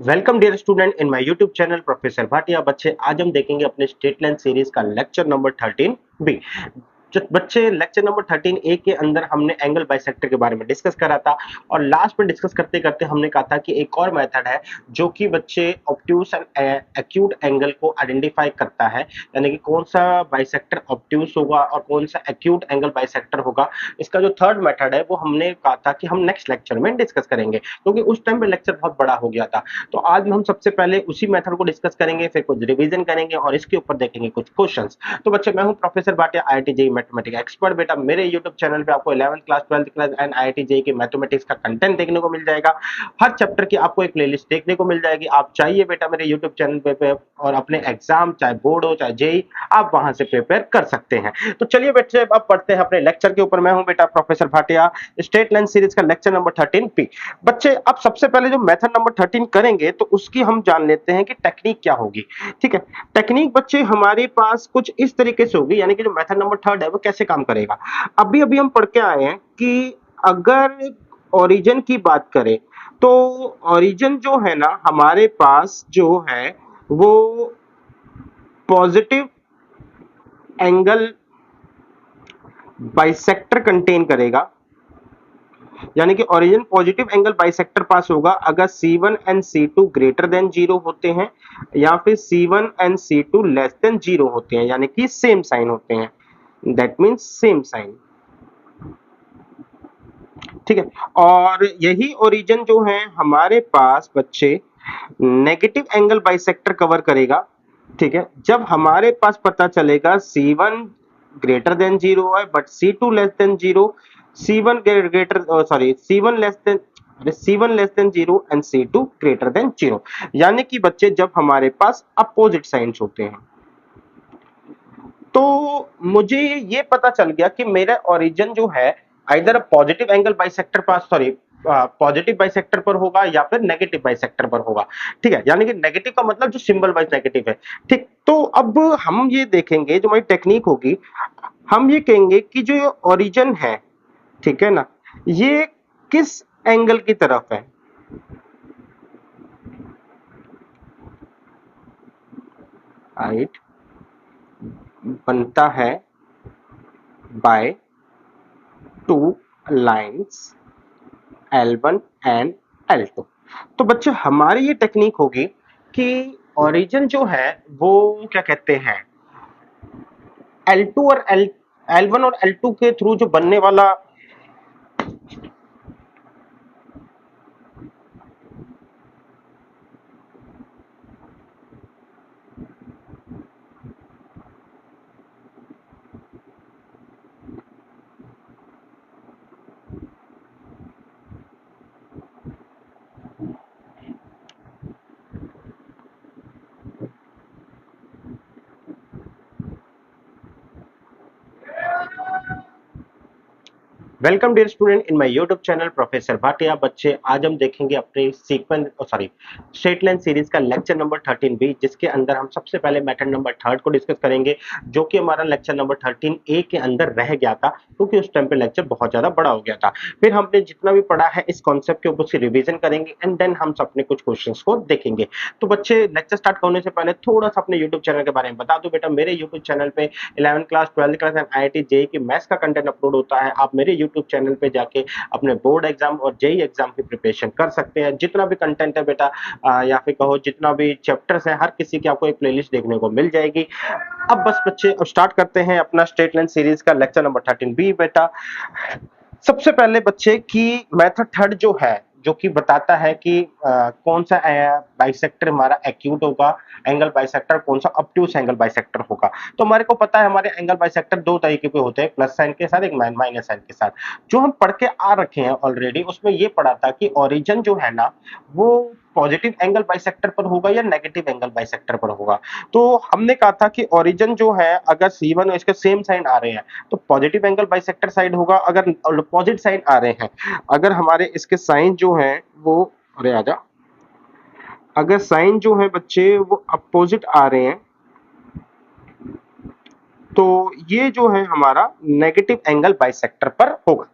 Welcome dear student in my YouTube channel professor Bhatia. बच्चे आज हम देखेंगे अपने स्टेट लाइन सीरीज का लेक्चर नंबर 13 बी। बच्चे लेक्चर नंबर 13 ए के अंदर हमने एंगल बाइसेक्टर के बारे में डिस्कस करा था और लास्ट में डिस्कस करते करते हमने कहा था कि एक और मेथड है जो कि बच्चे ऑब्ट्यूस एंड एक्यूट एंगल को आइडेंटिफाई करता है, यानी कि कौन सा बाइसेक्टर ऑब्ट्यूस होगा और कौन सा एक्यूट एंगल बाइसेक्टर होगा। इसका जो थर्ड मेथड है वो हमने कहा था कि हम नेक्स्ट लेक्चर में डिस्कस करेंगे क्योंकि उस टाइम पे लेक्चर बहुत बड़ा हो गया था। तो आज हम सबसे पहले उसी मेथड को डिस्कस करेंगे, फिर कुछ रिवीजन करेंगे और इसके ऊपर देखेंगे कुछ क्वेश्चंस। तो बच्चे मैं हूं professor Bhatia, IIT JEE mathematics expert. बेटा मेरे यूट्यूब चैनल पे आपको 11th class 12th class and IIT JEE के मैथमेटिक्स का कंटेंट देखने को मिल जाएगा। हर चैप्टर की आपको एक प्लेलिस्ट देखने को मिल जाएगी। आप चाहिए बेटा मेरे यूट्यूब चैनल पे और अपने एग्जाम चाहे बोर्ड हो चाहे जेईई आप वहां से प्रिपेयर कर सकते हैं। तो चलिए बच्चे अब पढ़ते हैं अपने लेक्चर के ऊपर। मैं हूं बेटा professor Bhatia, state line series का लेक्चर नंबर 13 पी। बच्चे अब सबसे पहले जो मेथड नंबर 13 करेंगे तो उसकी हम जान लेते हैं कि टेक्निक क्या होगी। ठीक है, टेक्निक बच्चे हमारे पास कुछ इस तरीके से होगी, यानी कि जो मेथड नंबर थर्ड है वो कैसे काम करेगा। अभी अभी हम पढ़ के आए हैं कि अगर ओरिजिन की बात करें तो ओरिजिन जो है ना हमारे पास जो है वो पॉजिटिव एंगल बाइसेक्टर कंटेन करेगा, यानी कि ओरिजिन पॉजिटिव एंगल बाइसेक्टर पास होगा अगर C1 and C2 greater than 0 होते हैं या फिर C1 and C2 less than 0 होते हैं, यानी कि सेम साइन होते हैं। That means same sign. ठीक है, और यही ओरिजिन जो है हमारे पास बच्चे नेगेटिव एंगल बाइसेक्टर कवर करेगा। ठीक है, जब हमारे पास पता चलेगा C1 ग्रेटर देन 0 है but C2 less than 0, C1 greater sorry C1 less than C1 less than 0 and C2 greater than 0, यानी कि बच्चे जब हमारे पास अपोजिट साइंस होते हैं। तो मुझे ये पता चल गया कि मेरा ओरिजिन जो है इधर पॉजिटिव एंगल बाइसेक्टर पास सॉरी पॉजिटिव बाइसेक्टर पर होगा या फिर नेगेटिव बाइसेक्टर पर होगा। ठीक है, यानी कि नेगेटिव का मतलब जो सिंबल वाइज नेगेटिव है। ठीक, तो अब हम ये देखेंगे जो हमारी टेक्निक होगी, हम ये कहेंगे कि जो ओरिजिन है, ठीक है ना, ये किस एंगल की तरफ है। राइट, बनता है by two lines L1 and L2। तो बच्चे हमारी ये टेक्निक होगी कि ओरिजिन जो है वो क्या कहते हैं L2 और L1 और L2 के थ्रू जो बनने वाला welcome dear student in my YouTube channel professor Bhatia. बच्चे आज हम देखेंगे अपने sequence sorry straight line series का लेक्चर नंबर 13 बी, जिसके अंदर हम सबसे पहले मेथड नंबर थर्ड को डिस्कस करेंगे जो कि हमारा लेक्चर नंबर 13 ए के अंदर रह गया था क्योंकि उस टाइम पे लेक्चर बहुत ज्यादा बड़ा हो गया था। फिर हमने जितना भी पढ़ा है इस कॉन्सेप्ट के ऊपर से रिवीजन करेंगे एंड देन हम अपने कुछ क्वेश्चंस को देखेंगे। तो बच्चे लेक्चर स्टार्ट करने से पहले थोड़ा सा अपने यूट्यूब चैनल के बारे में बता दो। बेटा मेरे यूट्यूब चैनल पे 11th class 12th class and IIT JEE की मैथ्स का कंटेंट अपलोड होता है। आप मेरे यूट्यूब चैनल पे जाके अपने बोर्ड एग्जाम और जेईई एग्जाम की प्रिपरेशन कर सकते हैं। जितना भी कंटेंट है बेटा या फिर कहो जितना भी चैप्टर्स है हर किसी की आपको एक प्लेलिस्ट देखने को मिल जाएगी। अब बस बच्चे अब स्टार्ट करते हैं अपना स्ट्रेट लाइन सीरीज का लेक्चर नंबर 13 बी। बेटा सबसे पहले बच्चे की मेथड थर्ड जो है जो कि बताता है कि कौन सा बाइसेक्टर हमारा एक्यूट होगा एंगल बाइसेक्टर, कौन सा ऑब्ट्यूस एंगल बाइसेक्टर होगा। तो हमारे को पता है हमारे एंगल बाइसेक्टर दो तरीके के होते हैं, प्लस साइन के साथ एक माइनस साइन के साथ। जो हम पढ़ के आ रखे हैं ऑलरेडी उसमें ये पढ़ा था कि ओरिजिन जो है ना वो पॉजिटिव एंगल बाइसेक्टर पर होगा या नेगेटिव एंगल बाइसेक्टर पर होगा। तो हमने कहा था कि ओरिजिन जो है अगर C1 और इसके सेम साइन आ रहे हैं तो पॉजिटिव एंगल बाइसेक्टर साइड होगा। अगर अपोजिट साइन आ रहे हैं, अगर हमारे इसके साइन जो है वो अरे आजा अगर साइन जो है बच्चे वो अपोजिट आ रहे हैं तो ये जो है हमारा नेगेटिव एंगल बाइसेक्टर पर होगा।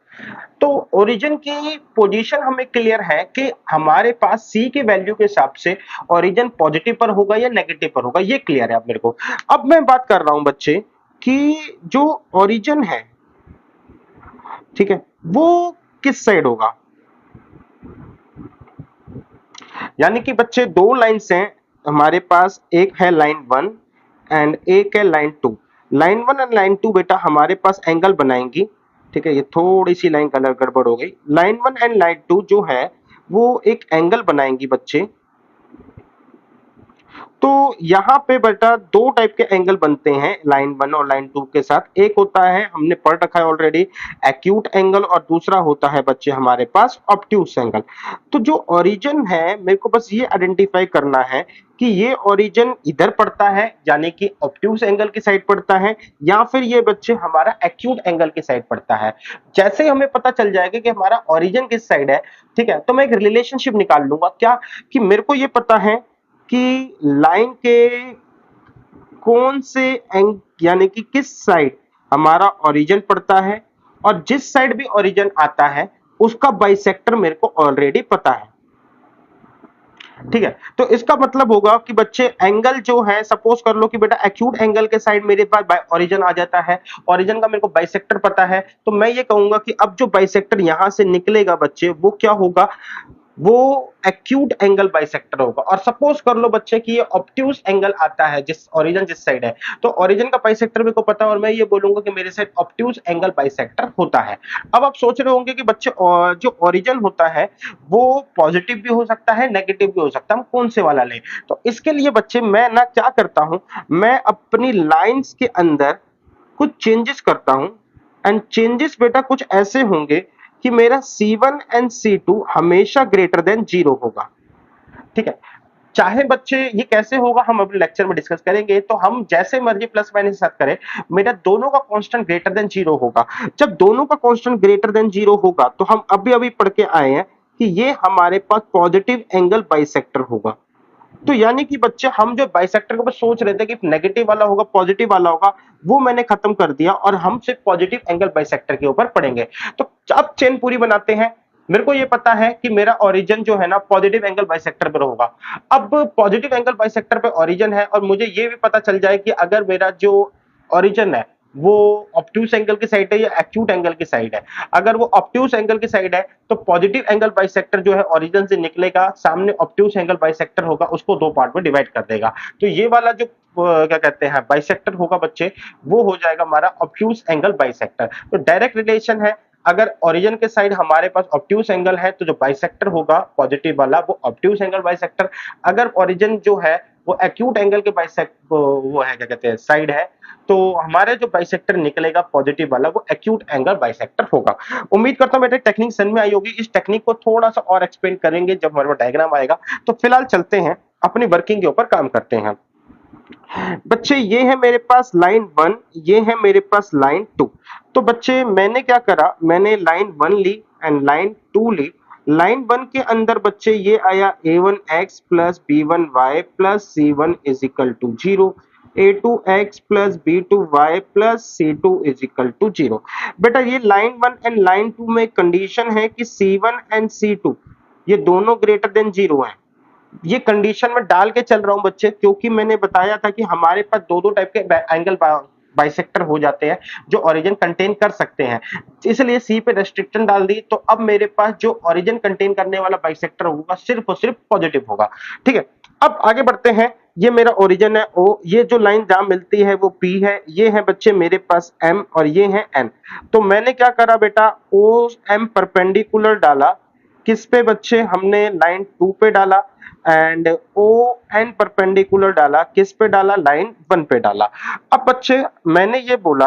तो ओरिजिन की पोजीशन हमें क्लियर है कि हमारे पास सी के वैल्यू के हिसाब से ओरिजिन पॉजिटिव पर होगा या नेगेटिव पर होगा, ये क्लियर है अब मेरे को। अब मैं बात कर रहा हूं बच्चे कि जो ओरिजिन है, ठीक है, वो किस साइड होगा। यानी कि बच्चे दो लाइन्स हैं हमारे पास, एक है लाइन 1 एंड एक है लाइन 2। लाइन 1 एंड लाइन 2 बेटा हमारे पास एंगल बनाएंगी, ठीक है। ये थोड़ी सी लाइन कलर गड़बड़ हो गई। लाइन 1 एंड लाइन 2 जो है वो एक एंगल बनाएंगी बच्चे। तो यहाँ पे बेटा दो टाइप के एंगल बनते हैं लाइन 1 और लाइन 2 के साथ। एक होता है, हमने पढ़ रखा है ऑलरेडी, एक्यूट एंगल, और दूसरा होता है बच्चे हमारे पास ऑब्ट्यूस एंगल। तो जो ओरिजिन है, मेरे को बस ये आइडेंटिफाई करना है कि ये ओरिजिन इधर पड़ता है यानी कि ऑब्ट्यूस एंगल की साइड पड़ता है, या फिर ये बच्चे हमारा एक्यूट एंगल की साइड पड़ता है। जैसे ही हमें पता चल जाएगा कि हमारा ओरिजिन किस साइड है, ठीक है, तो मैं एक रिलेशनशिप निकाल लूंगा। क्या कि मेरे को ये पता है कि लाइन के कौन से एंग यानी कि किस साइड हमारा ओरिजिन पड़ता है, और जिस साइड भी ओरिजिन आता है उसका बाइसेक्टर मेरे को ऑलरेडी पता है, ठीक है। तो इसका मतलब होगा कि बच्चे एंगल जो है, सपोज कर लो कि बेटा एक्यूट एंगल के साइड मेरे पास ओरिजिन आ जाता है, ओरिजिन का मेरे को बाइसेक्टर पता है, तो मैं ये कहूंगा कि अब जो बाइसेक्टर यहां से निकलेगा बच्चे वो क्या होगा, वो एक्यूट एंगल बाइसेक्टर होगा। और सपोज कर लो बच्चे कि ये ऑब्ट्यूस एंगल आता है, जिस ओरिजिन जिस साइड है, तो ओरिजिन का बाइसेक्टर मेरे को पता है और मैं ये बोलूंगा कि मेरे साइड ऑब्ट्यूस एंगल बाइसेक्टर होता है। अब आप सोच रहे होंगे कि बच्चे जो ओरिजिन होता है वो पॉजिटिव भी हो सकता है, नेगेटिव भी हो सकता है, हम कौन से वाला लें। तो इसके लिए बच्चे मैं ना क्या करता हूं, मैं अपनी लाइंस के अंदर कुछ चेंजेस करता हूं। एंड चेंजेस बेटा कुछ ऐसे होंगे कि मेरा C1 एंड C2 हमेशा ग्रेटर देन 0 होगा, ठीक है। चाहे बच्चे ये कैसे होगा हम अभी लेक्चर में डिस्कस करेंगे, तो हम जैसे मर्जी प्लस माइनस साथ करें, मेरा दोनों का कांस्टेंट ग्रेटर देन 0 होगा। जब दोनों का कांस्टेंट ग्रेटर देन 0 होगा तो हम अभी अभी पढ़ के आए हैं कि ये हमारे पास पॉजिटिव एंगल बाइसेक्टर होगा। तो यानी कि बच्चे हम जो बाइसेक्टर के ऊपर सोच रहे थे कि नेगेटिव वाला होगा पॉजिटिव वाला होगा, वो मैंने खत्म कर दिया और हम सिर्फ पॉजिटिव एंगल बाइसेक्टर के ऊपर पढ़ेंगे। तो अब चेन पूरी बनाते हैं। मेरे को ये पता है कि मेरा ओरिजिन जो है ना पॉजिटिव एंगल बाइसेक्टर पर होगा। अब पॉजिटिव एंगल बाइसेक्टर पे ओरिजिन है और मुझे ये भी पता चल जाए कि अगर मेरा जो ओरिजिन है वो ऑब्ट्यूस एंगल की साइड है या एक्यूट एंगल की साइड है। अगर वो ऑब्ट्यूस एंगल की साइड है तो पॉजिटिव एंगल बाइसेक्टर जो है ओरिजिन से निकलेगा, सामने ऑब्ट्यूस एंगल बाइसेक्टर होगा, उसको दो पार्ट में डिवाइड कर देगा। तो ये वाला जो क्या कहते हैं बाइसेक्टर होगा बच्चे, वो हो जाएगा हमारा ऑब्ट्यूस एंगल बाइसेक्टर। तो डायरेक्ट रिलेशन है, अगर ओरिजिन के साइड हमारे पास ऑब्ट्यूस एंगल है तो जो बाइसेक्टर होगा पॉजिटिव वाला वो ऑब्ट्यूस एंगल बाइसेक्टर। अगर ओरिजिन जो है वो एक्यूट एंगल के बाइसेक्ट वो है क्या कहते हैं साइड है, तो हमारे जो बाइसेक्टर निकलेगा पॉजिटिव वाला वो एक्यूट एंगल बाइसेक्टर होगा। उम्मीद करता हूं बेटे टेक्निक समझ में आई होगी। इस टेक्निक को थोड़ा सा और एक्सप्लेन करेंगे जब हमारे पास डायग्राम आएगा। तो फिलहाल चलते हैं अपनी वर्किंग के ऊपर काम करते हैं। बच्चे ये है मेरे पास लाइन 1, ये है मेरे पास लाइन 2। तो बच्चे मैंने क्या करा, मैंने लाइन 1 ली एंड लाइन 2 ली। लाइन 1 के अंदर बच्चे ये आया a1x plus b1y plus c1 is equal to 0, a2x plus b2y plus c2 is equal to 0। बेटा ये लाइन 1 एंड लाइन 2 में कंडीशन है कि c1 एंड c2 ये दोनों ग्रेटर देन 0 है। ये कंडीशन में डाल के चल रहा हूं बच्चे, क्योंकि मैंने बताया था कि हमारे पास दो दो टाइप के एंगल बाइसेक्टर हो जाते हैं जो ओरिजिन कंटेन कर सकते हैं, इसलिए सी पे रेस्ट्रिक्शन डाल दी। तो अब मेरे पास जो ओरिजिन कंटेन करने वाला बाइसेक्टर होगा सिर्फ और सिर्फ पॉजिटिव होगा, ठीक है। अब आगे बढ़ते हैं। ये मेरा ओरिजिन है ओ, ये जो लाइन जहां मिलती है वो पी है, ये है बच्चे मेरे पास एम और ये है एन। तो मैंने क्या करा बेटा, ओ एम परपेंडिकुलर डाला किस पे बच्चे, हमने लाइन 2 पे डाला, एंड ओ एन परपेंडिकुलर डाला किस पे डाला, लाइन 1 पे डाला। अब बच्चे मैंने ये बोला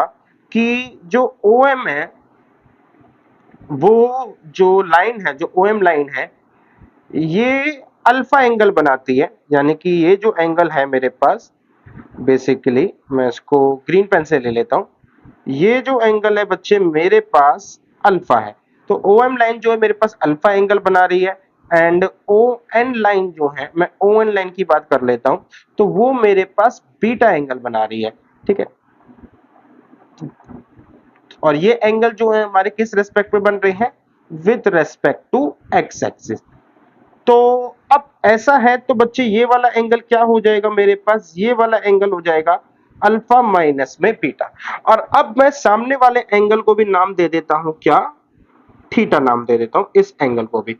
कि जो ओ एम है वो जो लाइन है, जो ओ एम लाइन है, ये अल्फा एंगल बनाती है। यानी कि ये जो एंगल है मेरे पास, बेसिकली मैं इसको ग्रीन पेन से ले लेता हूं, ये जो एंगल है बच्चे मेरे पास अल्फा है। तो ओ एम लाइन जो है मेरे पास अल्फा एंगल बना रही है, एंड ओ एन लाइन जो है, मैं ओ एन लाइन की बात कर लेता हूं, तो वो मेरे पास बीटा एंगल बना रही है, ठीक है। और ये एंगल जो है हमारे किस रेस्पेक्ट में बन रहे हैं, with respect to X axis. तो अब ऐसा है तो बच्चे ये वाला एंगल क्या हो जाएगा मेरे पास, ये वाला एंगल हो जाएगा अल्फा माइनस में बीटा। और अब मैं सामने वाले एंगल को भी नाम दे देता हूं, क्या, थीटा नाम दे देता हूं इस एंगल को भी।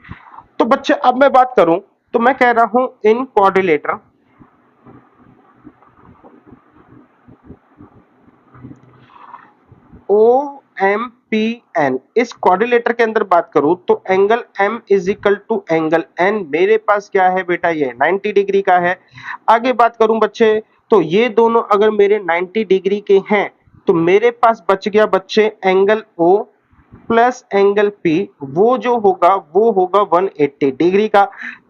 तो बच्चे अब मैं बात करूं तो मैं कह रहा हूं in quadrilateral O M P N, इस क्वाड्रिलेटर के अंदर बात करूं तो angle m is equal to angle n मेरे पास क्या है बेटा, ये 90 डिग्री का है। आगे बात करूं बच्चे तो ये दोनों अगर मेरे 90 डिग्री के हैं तो मेरे पास बच गया बच्चे angle O plus angle P, वो होगा 180 डिग्री का।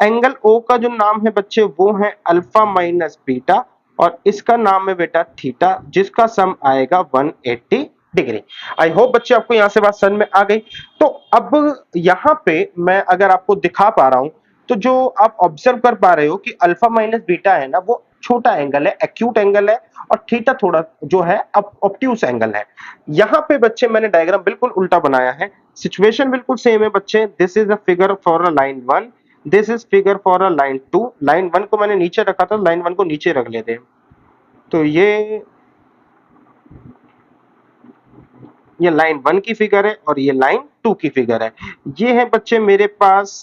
एंगल O का जो नाम है बच्चे वो है अल्फा माइनस बीटा और इसका नाम है बेटा थीटा, जिसका सम आएगा 180 डिग्री। आई होप बच्चे आपको यहां से बात समझ में आ गई। तो अब यहां पे मैं अगर आपको दिखा पा रहा हूं तो जो आप ऑब्जर्व कर पा रहे हो कि अल्फा माइनस बीटा है ना, वो छोटा एंगल है, एक्यूट एंगल है, और थीटा थोड़ा जो है ऑब्ट्यूस एंगल है। यहां पे बच्चे मैंने डायग्राम बिल्कुल उल्टा बनाया है, सिचुएशन बिल्कुल सेम है बच्चे। This is a figure for a line 1, this is figure for a line 2। Line 1 को मैंने नीचे रखा था, लाइन 1 को नीचे रख लेते हैं। तो ये लाइन 1 की फिगर है और ये लाइन 2 की फिगर है। ये है बच्चे मेरे पास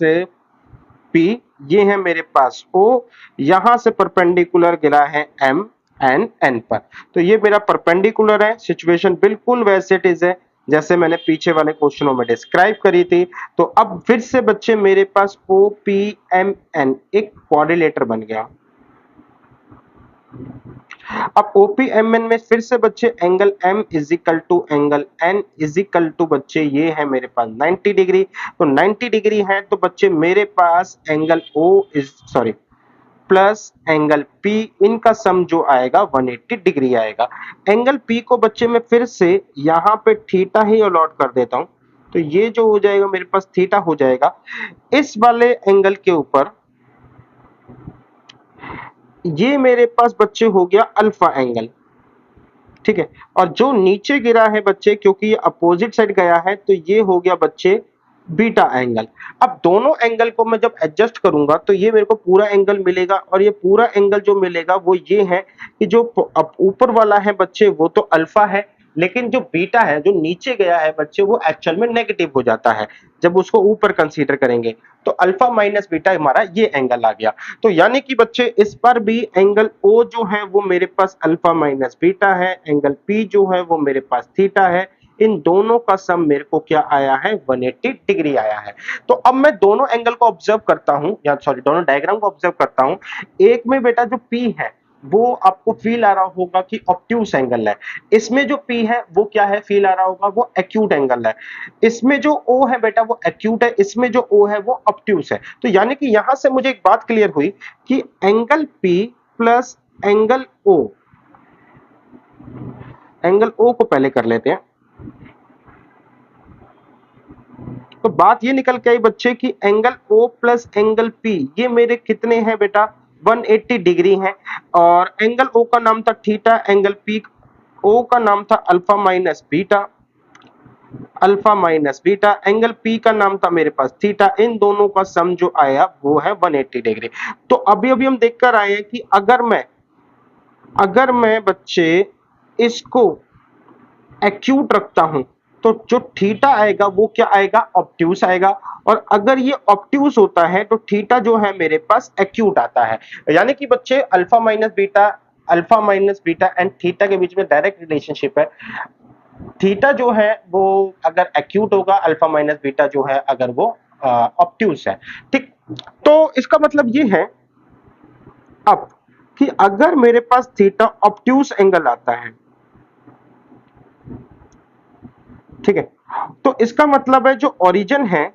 P, ये है मेरे पास O, यहां से परपेंडिकुलर गिरा है M एंड N पर। तो ये मेरा परपेंडिकुलर है, सिचुएशन बिल्कुल वैसे इट इज है जैसे मैंने पीछे वाले क्वेश्चनों में डिस्क्राइब करी थी। तो अब फिर से बच्चे मेरे पास OPMN एक क्वाड्रिलेटर बन गया। अब OPMN में फिर से बच्चे angle M is equal to angle N is equal to बच्चे ये है मेरे पास 90 डिग्री। तो 90 डिग्री है तो बच्चे मेरे पास angle O is sorry plus angle P, इनका सम जो आएगा 180 डिग्री आएगा। एंगल P को बच्चे मैं फिर से यहाँ पे थीटा ही अलॉट कर देता हूं, तो ये जो हो जाएगा मेरे पास थीटा हो जाएगा। इस वाले एंगल के ऊपर ये मेरे पास बच्चे हो गया अल्फा एंगल, ठीक है। और जो नीचे गिरा है बच्चे, क्योंकि ये अपोजिट साइड गया है, तो ये हो गया बच्चे बीटा एंगल। अब दोनों एंगल को मैं जब एडजस्ट करूंगा तो ये मेरे को पूरा एंगल मिलेगा, और ये पूरा एंगल जो मिलेगा वो ये है कि जो ऊपर वाला है बच्चे वो तो अल्फा है, लेकिन जो बीटा है जो नीचे गया है बच्चे वो एक्चुअल में नेगेटिव हो जाता है जब उसको ऊपर कंसीडर करेंगे। तो अल्फा माइनस बीटा हमारा ये एंगल आ गया। तो यानी कि बच्चे इस पर भी एंगल O जो है वो मेरे पास अल्फा माइनस बीटा है, एंगल P जो है वो मेरे पास थीटा है, इन दोनों का सम मेरे को क्या आया है, 180 डिग्री आया है। तो अब मैं दोनों एंगल को ऑब्जर्व करता हूं, या सॉरी दोनों डायग्राम को ऑब्जर्व करता हूं। एक में बेटा जो P है वो आपको फील आ रहा होगा कि ऑब्ट्यूस एंगल है, इसमें जो P है वो क्या है, फील आ रहा होगा वो एक्यूट एंगल है। इसमें जो O है बेटा वो एक्यूट है, इसमें जो O है वो ऑब्ट्यूस है। तो यानी कि यहां से मुझे एक बात क्लियर हुई कि angle P plus angle O, angle O को पहले कर लेते हैं। तो बात ये निकल के आई बच्चे कि angle O plus angle P ये मेरे कितने हैं बेटा, 180 डिग्री हैं। और एंगल O का नाम था थीटा, एंगल P O का नाम था alpha minus beta, alpha minus beta, angle P का नाम था मेरे पास थीटा। इन दोनों का सम जो आया वो है 180 डिग्री। तो अभी अभी हम देखकर आए हैं कि अगर मैं बच्चे इसको एक्यूट रखता हूं तो जो थीटा आएगा वो क्या आएगा, ऑब्ट्यूस आएगा। और अगर ये ऑब्ट्यूस होता है तो थीटा जो है मेरे पास एक्यूट आता है। यानी कि बच्चे alpha minus beta and theta के बीच में डायरेक्ट रिलेशनशिप है। थीटा जो है वो अगर एक्यूट होगा, अल्फा माइनस बीटा जो है अगर वो ऑब्ट्यूस है, ठीक। तो इसका मतलब ये है अब कि अगर मेरे पास थीटा ऑब्ट्यूस एंगल आता है, ठीक है, तो इसका मतलब है जो ओरिजिन है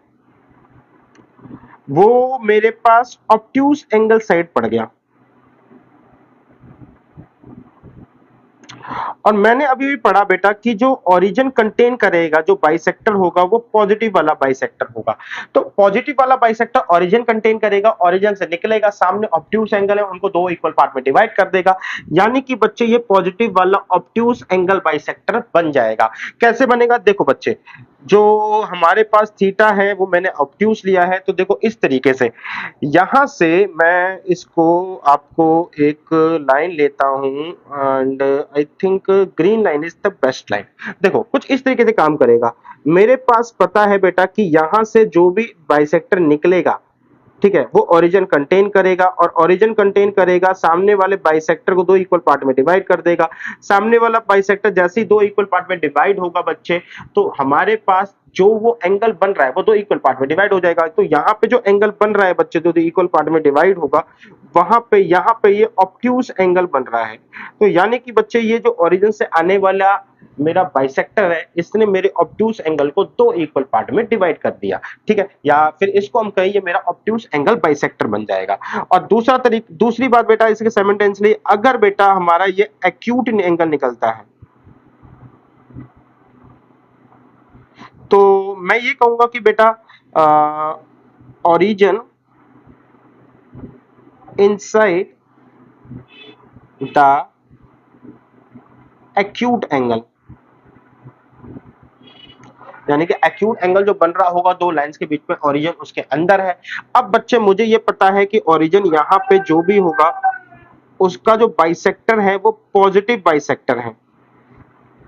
वो मेरे पास ऑब्ट्यूस एंगल साइड पड़ गया। और मैंने अभी भी पढ़ा बेटा कि जो ओरिजिन कंटेन करेगा जो बाइसेक्टर होगा वो पॉजिटिव वाला बाइसेक्टर होगा। तो पॉजिटिव वाला बाइसेक्टर ओरिजिन कंटेन करेगा, ओरिजिन से निकलेगा, सामने ऑब्ट्यूज एंगल है, उनको दो इक्वल पार्ट में डिवाइड कर देगा, यानी कि बच्चे ये पॉजिटिव वाला ऑब्ट्यूज एंगल बाइसेक्टर बन जाएगा। कैसे बनेगा देखो बच्चे, जो हमारे पास थीटा है वो मैंने ऑब्ट्यूज लिया है, तो देखो इस तरीके से यहां से मैं इसको आपको एक लाइन लेता हूं and I think green line is the best line. देखो कुछ इस तरीके से काम करेगा। मेरे पास पता है बेटा कि यहां से जो भी बाइसेक्टर निकलेगा, ठीक है, वो ओरिजिन कंटेन करेगा, और ओरिजिन कंटेन करेगा सामने वाले बाइसेक्टर को दो इक्वल पार्ट में डिवाइड कर देगा। सामने वाला बाइसेक्टर जैसे ही दो इक्वल पार्ट में डिवाइड होगा बच्चे, तो हमारे पास जो वो एंगल बन रहा है वो दो इक्वल पार्ट में डिवाइड हो जाएगा। तो यहाँ पे जो एंगल बन रहा है बच्चे, दो इक्वल पार्ट में डिवाइड होगा, वहां पे यहाँ पे ये ऑब्ट्यूज एंगल बन रहा है। तो यानी कि बच्चे ये जो ओरिजिन से आने वाला मेरा बाइसेक्टर है, इसने मेरे ऑब्ट्यूज एंगल को दो इक्वल पार्ट में डिवाइड कर दिया, ठीक है, या फिर इसको हम कहें ये मेरा ऑब्ट्यूज एंगल बाइसेक्टर बन जाएगा। और दूसरी बात बेटा इसके साइमल्टेनियसली, अगर बेटा हमारा ये एक्यूट एंगल निकलता है, तो मैं ये कहूंगा कि बेटा origin inside the acute angle, यानी कि एक्यूट एंगल जो बन रहा होगा दो लाइंस के बीच में, ओरिजिन उसके अंदर है। अब बच्चे मुझे ये पता है कि ओरिजिन यहाँ पे जो भी होगा उसका जो बाइसेक्टर है वो पॉजिटिव बाइसेक्टर है,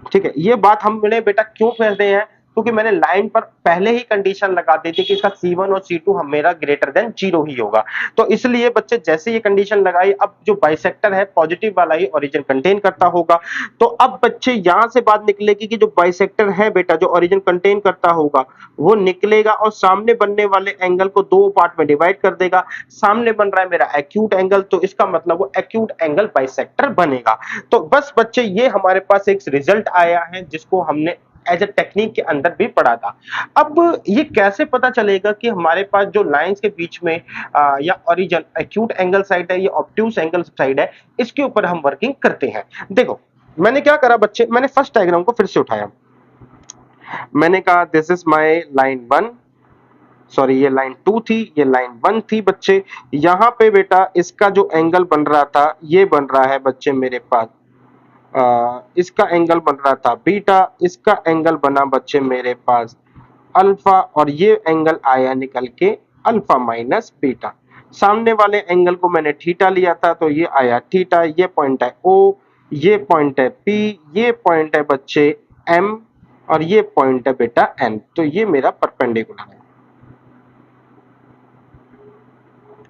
ठीक है। ये बात हमने बेटा क्यों कह रहे हैं, क्योंकि मैंने लाइन पर पहले ही कंडीशन लगा दी थी कि इसका C1 और C2 मेरा ग्रेटर देन 0 ही होगा। तो इसलिए बच्चे जैसे ये कंडीशन लगाई, अब जो बाइसेक्टर है पॉजिटिव वाला ही ओरिजिन कंटेन करता होगा। तो अब बच्चे यहां से बात निकलेगी कि जो बाइसेक्टर है बेटा जो ओरिजिन कंटेन करता होगा वो निकलेगा और सामने बनने वाले एंगल को दो पार्ट में डिवाइड कर देगा। सामने बन रहा है मेरा एक्यूट एंगल, तो इसका मतलब वो एक्यूट एंगल बाइसेक्टर बनेगा। तो बस बच्चे ये हमारे पास एक रिजल्ट आया है जिसको हमने एज ए टेक्निक के अंदर भी पढ़ा था। अब ये कैसे पता चलेगा कि हमारे पास जो लाइंस के बीच में या ओरिजिन एक्यूट एंगल साइड है या ऑब्ट्यूज एंगल साइड है, इसके ऊपर हम वर्किंग करते हैं। देखो मैंने क्या करा बच्चे, मैंने फर्स्ट डायग्राम को फिर से उठाया, मैंने कहा this is my line 1, sorry ये लाइन 2 थी, ये लाइन 1 थी बच्चे। यहाँ पे बेटा इसका जो एंगल बन रहा था ये बन रहा है बच्चे मेरे पास इसका एंगल बन रहा था बीटा, इसका एंगल बना बच्चे मेरे पास अल्फा, और ये एंगल आया निकल के अल्फा माइनस बीटा। सामने वाले एंगल को मैंने थीटा लिया था तो ये आया थीटा, ये पॉइंट है ओ, ये पॉइंट है पी, ये पॉइंट है बच्चे एम, और ये पॉइंट है बेटा एन। तो ये मेरा परपेंडिकुलर है,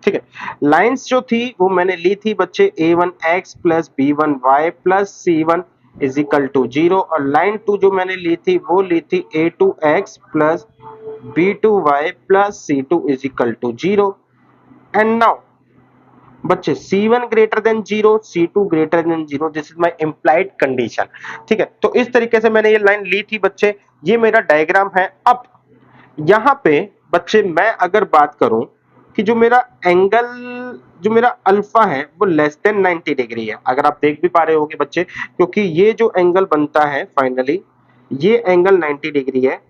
ठीक है। लाइंस जो थी वो मैंने ली थी बच्चे a1x plus b1y plus c1 is equal to 0, और लाइन 2 जो मैंने ली थी वो ली थी a2x plus b2y plus c2 is equal to 0। And now बच्चे c1 greater than 0, c2 greater than 0, this is my implied condition, ठीक है। तो इस तरीके से मैंने ये लाइन ली थी बच्चे, ये मेरा डायग्राम है। अब यहाँ पे बच्चे मैं अगर बात करूं कि जो मेरा एंगल जो मेरा अल्फा है वो लेस देन 90 डिग्री है, अगर आप देख भी पा रहे होगे बच्चे, क्योंकि ये जो एंगल बनता है फाइनली ये एंगल 90 डिग्री है,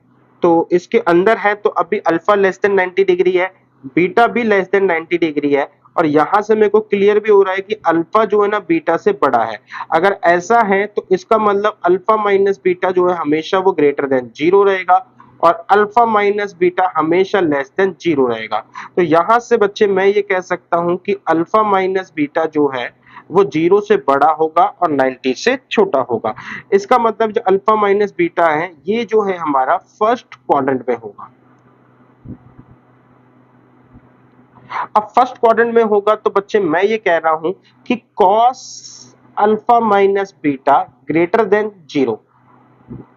तो इसके अंदर है, तो अभी अल्फा लेस देन 90 डिग्री है, बीटा भी लेस देन 90 डिग्री है, और यहां से मेरे को क्लियर भी हो रहा है कि अल्फा जो है ना बीटा से बड़ा है। अगर ऐसा है तो इसका मतलब अल्फा माइनस बीटा जो है हमेशा वो ग्रेटर देन 0 रहेगा, और अल्फा माइनस बीटा हमेशा लेस देन 0 रहेगा। तो यहां से बच्चे मैं ये कह सकता हूं कि अल्फा माइनस बीटा जो है वो 0 से बड़ा होगा और 90 से छोटा होगा। इसका मतलब जो अल्फा माइनस बीटा है ये जो है हमारा फर्स्ट क्वाड्रेंट में होगा। अब फर्स्ट क्वाड्रेंट में होगा तो बच्चे मैं ये कह रहा हूं कि cos alpha minus beta greater than 0,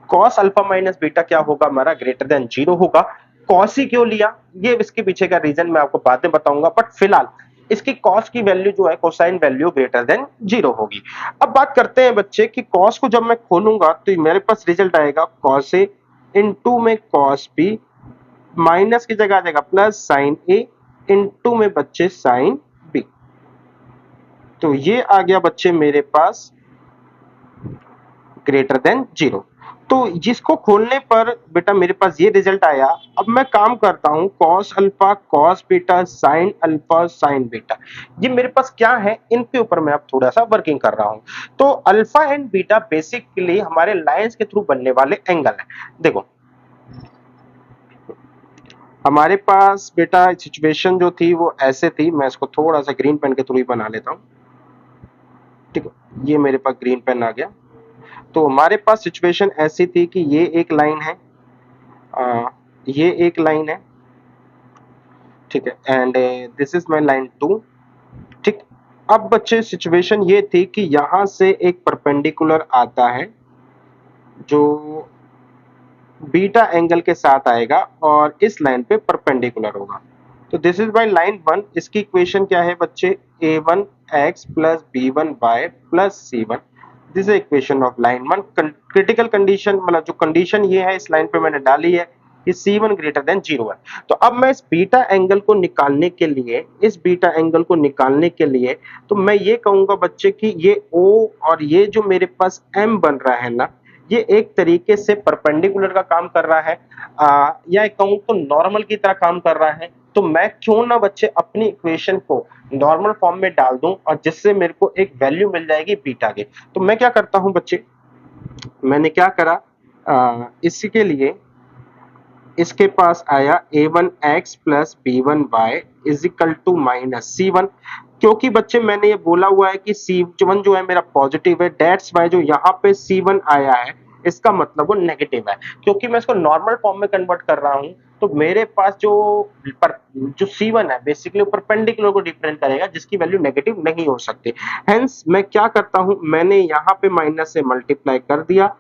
cos alpha minus beta क्या होगा हमारा ग्रेटर देन 0 होगा। cos ही क्यों लिया ये इसके पीछे का रीजन मैं आपको बाद में बताऊंगा, बट फिलहाल इसकी cos की वैल्यू जो है कोसाइन वैल्यू ग्रेटर देन 0 होगी। अब बात करते हैं बच्चे कि cos को जब मैं खोलूंगा तो मेरे पास रिजल्ट आएगा cos a इनटू में cos b, माइनस की जगह आ जाएगा प्लस साइन a इनटू में बच्चे साइन b। तो ये आ गया बच्चे मेरे पास ग्रेटर देन 0। तो जिसको खोलने पर बेटा मेरे पास ये रिजल्ट आया। अब मैं काम करता हूं cos alpha cos beta sine alpha sign beta, ये मेरे पास क्या है, इनके ऊपर मैं अब थोड़ा सा वर्किंग कर रहा हूं। तो अल्फा एंड बीटा बेसिकली हमारे लाइंस के थ्रू बनने वाले एंगल है। देखो हमारे पास बेटा सिचुएशन जो थी वो ऐसे थी, मैं इसको थोड़ा सा ग्रीन पेन के थ्रू ही बना लेता हूँ। ठीक है, ये मेरे पास ग्रीन पेन आ गया। तो हमारे पास सिचुएशन ऐसी थी कि ये एक लाइन है, ये एक लाइन है, ठीक है, and this is my line 2। ठीक, अब बच्चे सिचुएशन ये थी कि यहां से एक परपेंडिकुलर आता है जो बीटा एंगल के साथ आएगा और इस लाइन पे परपेंडिकुलर होगा। तो दिस इज बाय लाइन 1। इसकी इक्वेशन क्या है बच्चे, a1x plus b1y plus c1। This is equation of line 1। Critical condition मतलब जो कंडीशन ये है इस लाइन पे मैंने डाली है कि c1 ग्रेटर देन 0 है। तो अब मैं इस बीटा एंगल को निकालने के लिए, इस बीटा एंगल को निकालने के लिए तो मैं ये कहूंगा बच्चे कि ये o और ये जो मेरे पास m बन रहा है ना, ये एक तरीके से परपेंडिकुलर का काम कर रहा है, या कहूं तो नॉर्मल की तरह काम कर रहा है। तो मैं क्यों ना बच्चे अपनी इक्वेशन को नॉर्मल फॉर्म में डाल दूं और जिससे मेरे को एक वैल्यू मिल जाएगी बीटा की। तो मैं क्या करता हूं बच्चे, मैंने क्या करा, इसके लिए इसके पास आया a1x plus b1y is equal to minus c1। क्योंकि बच्चे मैंने ये बोला हुआ है कि c1 जो है मेरा पॉजिटिव है, डेट्स वाई जो यहाँ पे c1 आया है इसका मतलब वो नेगेटिव है। क्योंकि मैं इसको नॉर्मल फॉर्म में कन्वर्ट कर रहा हूं तो मेरे पास जो c1 है बेसिकली वो परपेंडिकुलर को रिप्रेजेंट करेगा जिसकी वैल्यू नेगेटिव नहीं हो सकती। हेंस मैं क्या करता हूं, मैंने यहाँ पे माइनस से मल्टीप्लाई कर दिया।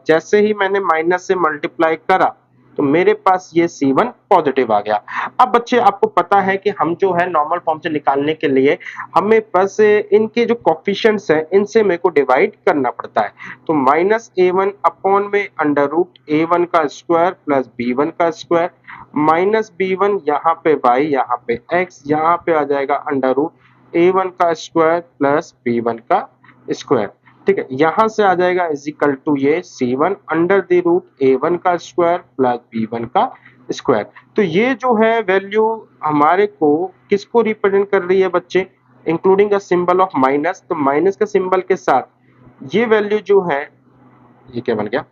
जैसे ही मैंने माइनस से मल्टीप्लाई करा तो मेरे पास ये C1 पॉजिटिव आ गया। अब बच्चे आपको पता है कि हम जो है नॉर्मल फॉर्म से निकालने के लिए हमें बस इनके जो कोफिशिएंट्स हैं इनसे मेरे को डिवाइड करना पड़ता है। तो माइनस a1 अपॉन में अंडर रूट a1 का स्क्वायर प्लस b1 का स्क्वायर माइनस b1 यहाँ पे y यहाँ पे x यहाँ पे आ जाएगा अंडर रूट a1 का स्क्वायर प्लस b1 का स्क्वायर। ठीक है, यहां से आ जाएगा इज इक्वल टू ये c1 under the root a1 का स्क्वायर प्लस b1 का स्क्वायर। तो ये जो है वैल्यू हमारे को किसको रिप्रेजेंट कर रही है बच्चे, including the symbol of minus. तो माइनस के सिंबल के साथ ये वैल्यू जो है, ये क्या बन गया,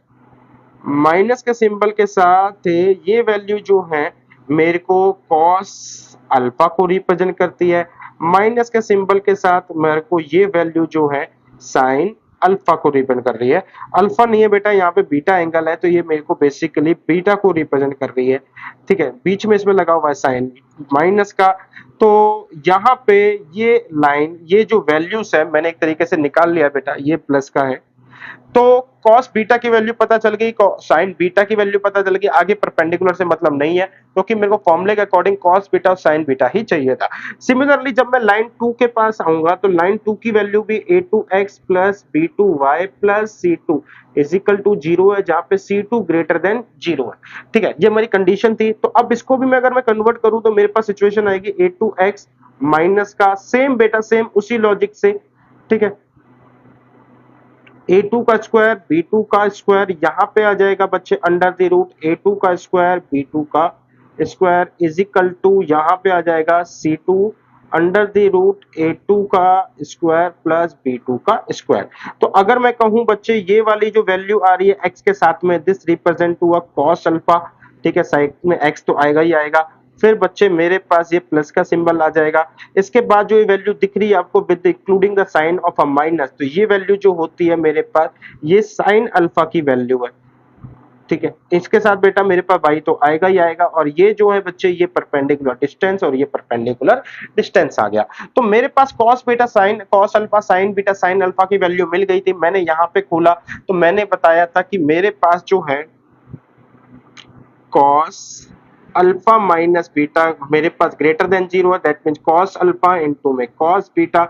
माइनस के सिंबल के साथ ये वैल्यू जो है मेरे को कॉस अल्फा को रिप्रेजेंट करती है। माइनस के सिंबल के साथ मेरे को ये वैल्यू जो है साइन अल्फा को रिप्रेजेंट कर रही है। अल्फा नहीं है बेटा, यहाँ पे बीटा एंगल है तो ये मेरे को बेसिकली बीटा को रिप्रेजेंट कर रही है। ठीक है, बीच में इसमें लगा हुआ है साइन माइनस का। तो यहाँ पे ये लाइन, ये जो वैल्यूज है मैंने एक तरीके से निकाल लिया बेटा, ये प्लस का है तो cos बीटा की वैल्यू पता चल गई, sin बीटा की वैल्यू पता चल गई। आगे परपेंडिकुलर से मतलब नहीं है क्योंकि मेरे को फॉर्मूले के अकॉर्डिंग cos बीटा और sin बीटा ही चाहिए था। सिमिलरली जब मैं लाइन 2 के पास आऊंगा तो लाइन 2 की वैल्यू भी a2x plus b2y plus c2 is equal to 0 है जहां पे c2 ग्रेटर देन 0 है। ठीक है, ये हमारी कंडीशन थी। तो अब इसको भी मैं अगर मैं कन्वर्ट करूं तो मेरे पास सिचुएशन आएगी a2x माइनस का सेम बेटा सेम उसी लॉजिक से। ठीक है, a2 का स्क्वायर b2 का स्क्वायर यहाँ पे आ जाएगा बच्चे अंडर द रूट a2 का स्क्वायर b2 का स्क्वायर इज इक्वल टू यहाँ पे आ जाएगा c2 under the root a2 का स्क्वायर प्लस b2 का स्क्वायर। तो अगर मैं कहूँ बच्चे ये वाली जो वैल्यू आ रही है x के साथ में, this represent to a cos alpha. ठीक है, साइड में x तो आएगा ही आएगा। फिर बच्चे मेरे पास ये प्लस का सिंबल आ जाएगा। इसके बाद जो ये वैल्यू दिख रही है आपको with including the sign of a minus, तो ये वैल्यू जो होती है मेरे पास ये साइन अल्फा की वैल्यू है। ठीक है, इसके साथ बेटा मेरे पास y तो आएगा ही आएगा और ये जो है बच्चे ये परपेंडिकुलर डिस्टेंस और ये परपेंडिकुलर डिस्टेंस आ गया। तो मेरे पास cos beta sine cos alpha sign beta sine alpha की वैल्यू मिल गई थी। मैंने यहाँ पे खोला तो मैंने बताया था कि मेरे पास जो है cos अल्फा माइनस बीटा मेरे पास ग्रेटर देन 0 है, that means cos alpha into में cos beta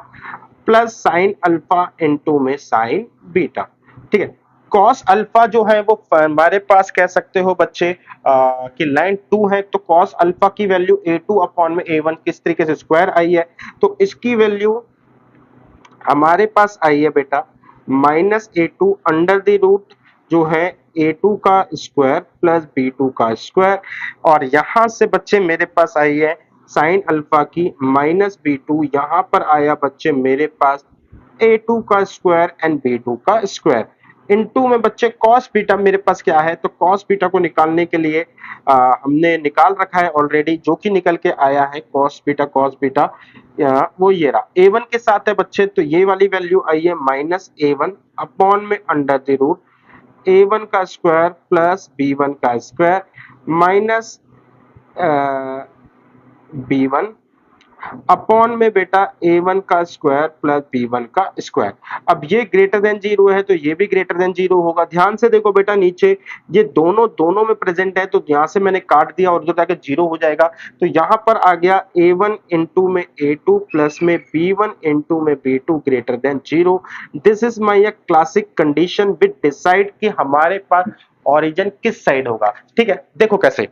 plus sin alpha into में sin बीटा। ठीक है, cos अल्फा जो है वो हमारे पास कह सकते हो बच्चे कि लाइन 2 है तो cos अल्फा की वैल्यू a2 अपॉन में a1 किस तरीके से स्क्वायर आई है। तो इसकी वैल्यू हमारे पास आई है बेटा -a2 अंडर द रूट जो है a2 का स्क्वायर प्लस b2 का स्क्वायर, और यहां से बच्चे मेरे पास आई है साइन अल्फा की -b2, यहां पर आया बच्चे मेरे पास a2 का स्क्वायर एंड b2 का स्क्वायर इनटू में बच्चे कॉस बीटा मेरे पास क्या है, तो कॉस बीटा को निकालने के लिए हमने निकाल रखा है ऑलरेडी, जो कि निकल के आया है कॉस बीटा वो ये रहा a1 के साथ है बच्चे, तो ये वाली वैल्यू आई है -a1 अपॉन में अंडर द रूट a1 का स्क्वायर प्लस b1 का स्क्वायर माइनस b1 अपॉन में बेटा a1 का स्क्वायर प्लस b1 का स्क्वायर। अब ये ग्रेटर देन जीरो है तो ये भी ग्रेटर देन जीरो होगा। ध्यान से देखो बेटा नीचे ये दोनों दोनों में प्रेजेंट है, तो यहां से मैंने काट दिया और जो जाके जीरो हो जाएगा, तो यहां पर आ गया a1 इंटू में a2 प्लस में b1 इंटू में b2 greater than zero. This is my classic condition with decide कि हमारे पास ओरिजिन किस साइड होगा। ठीक है, देखो कैसे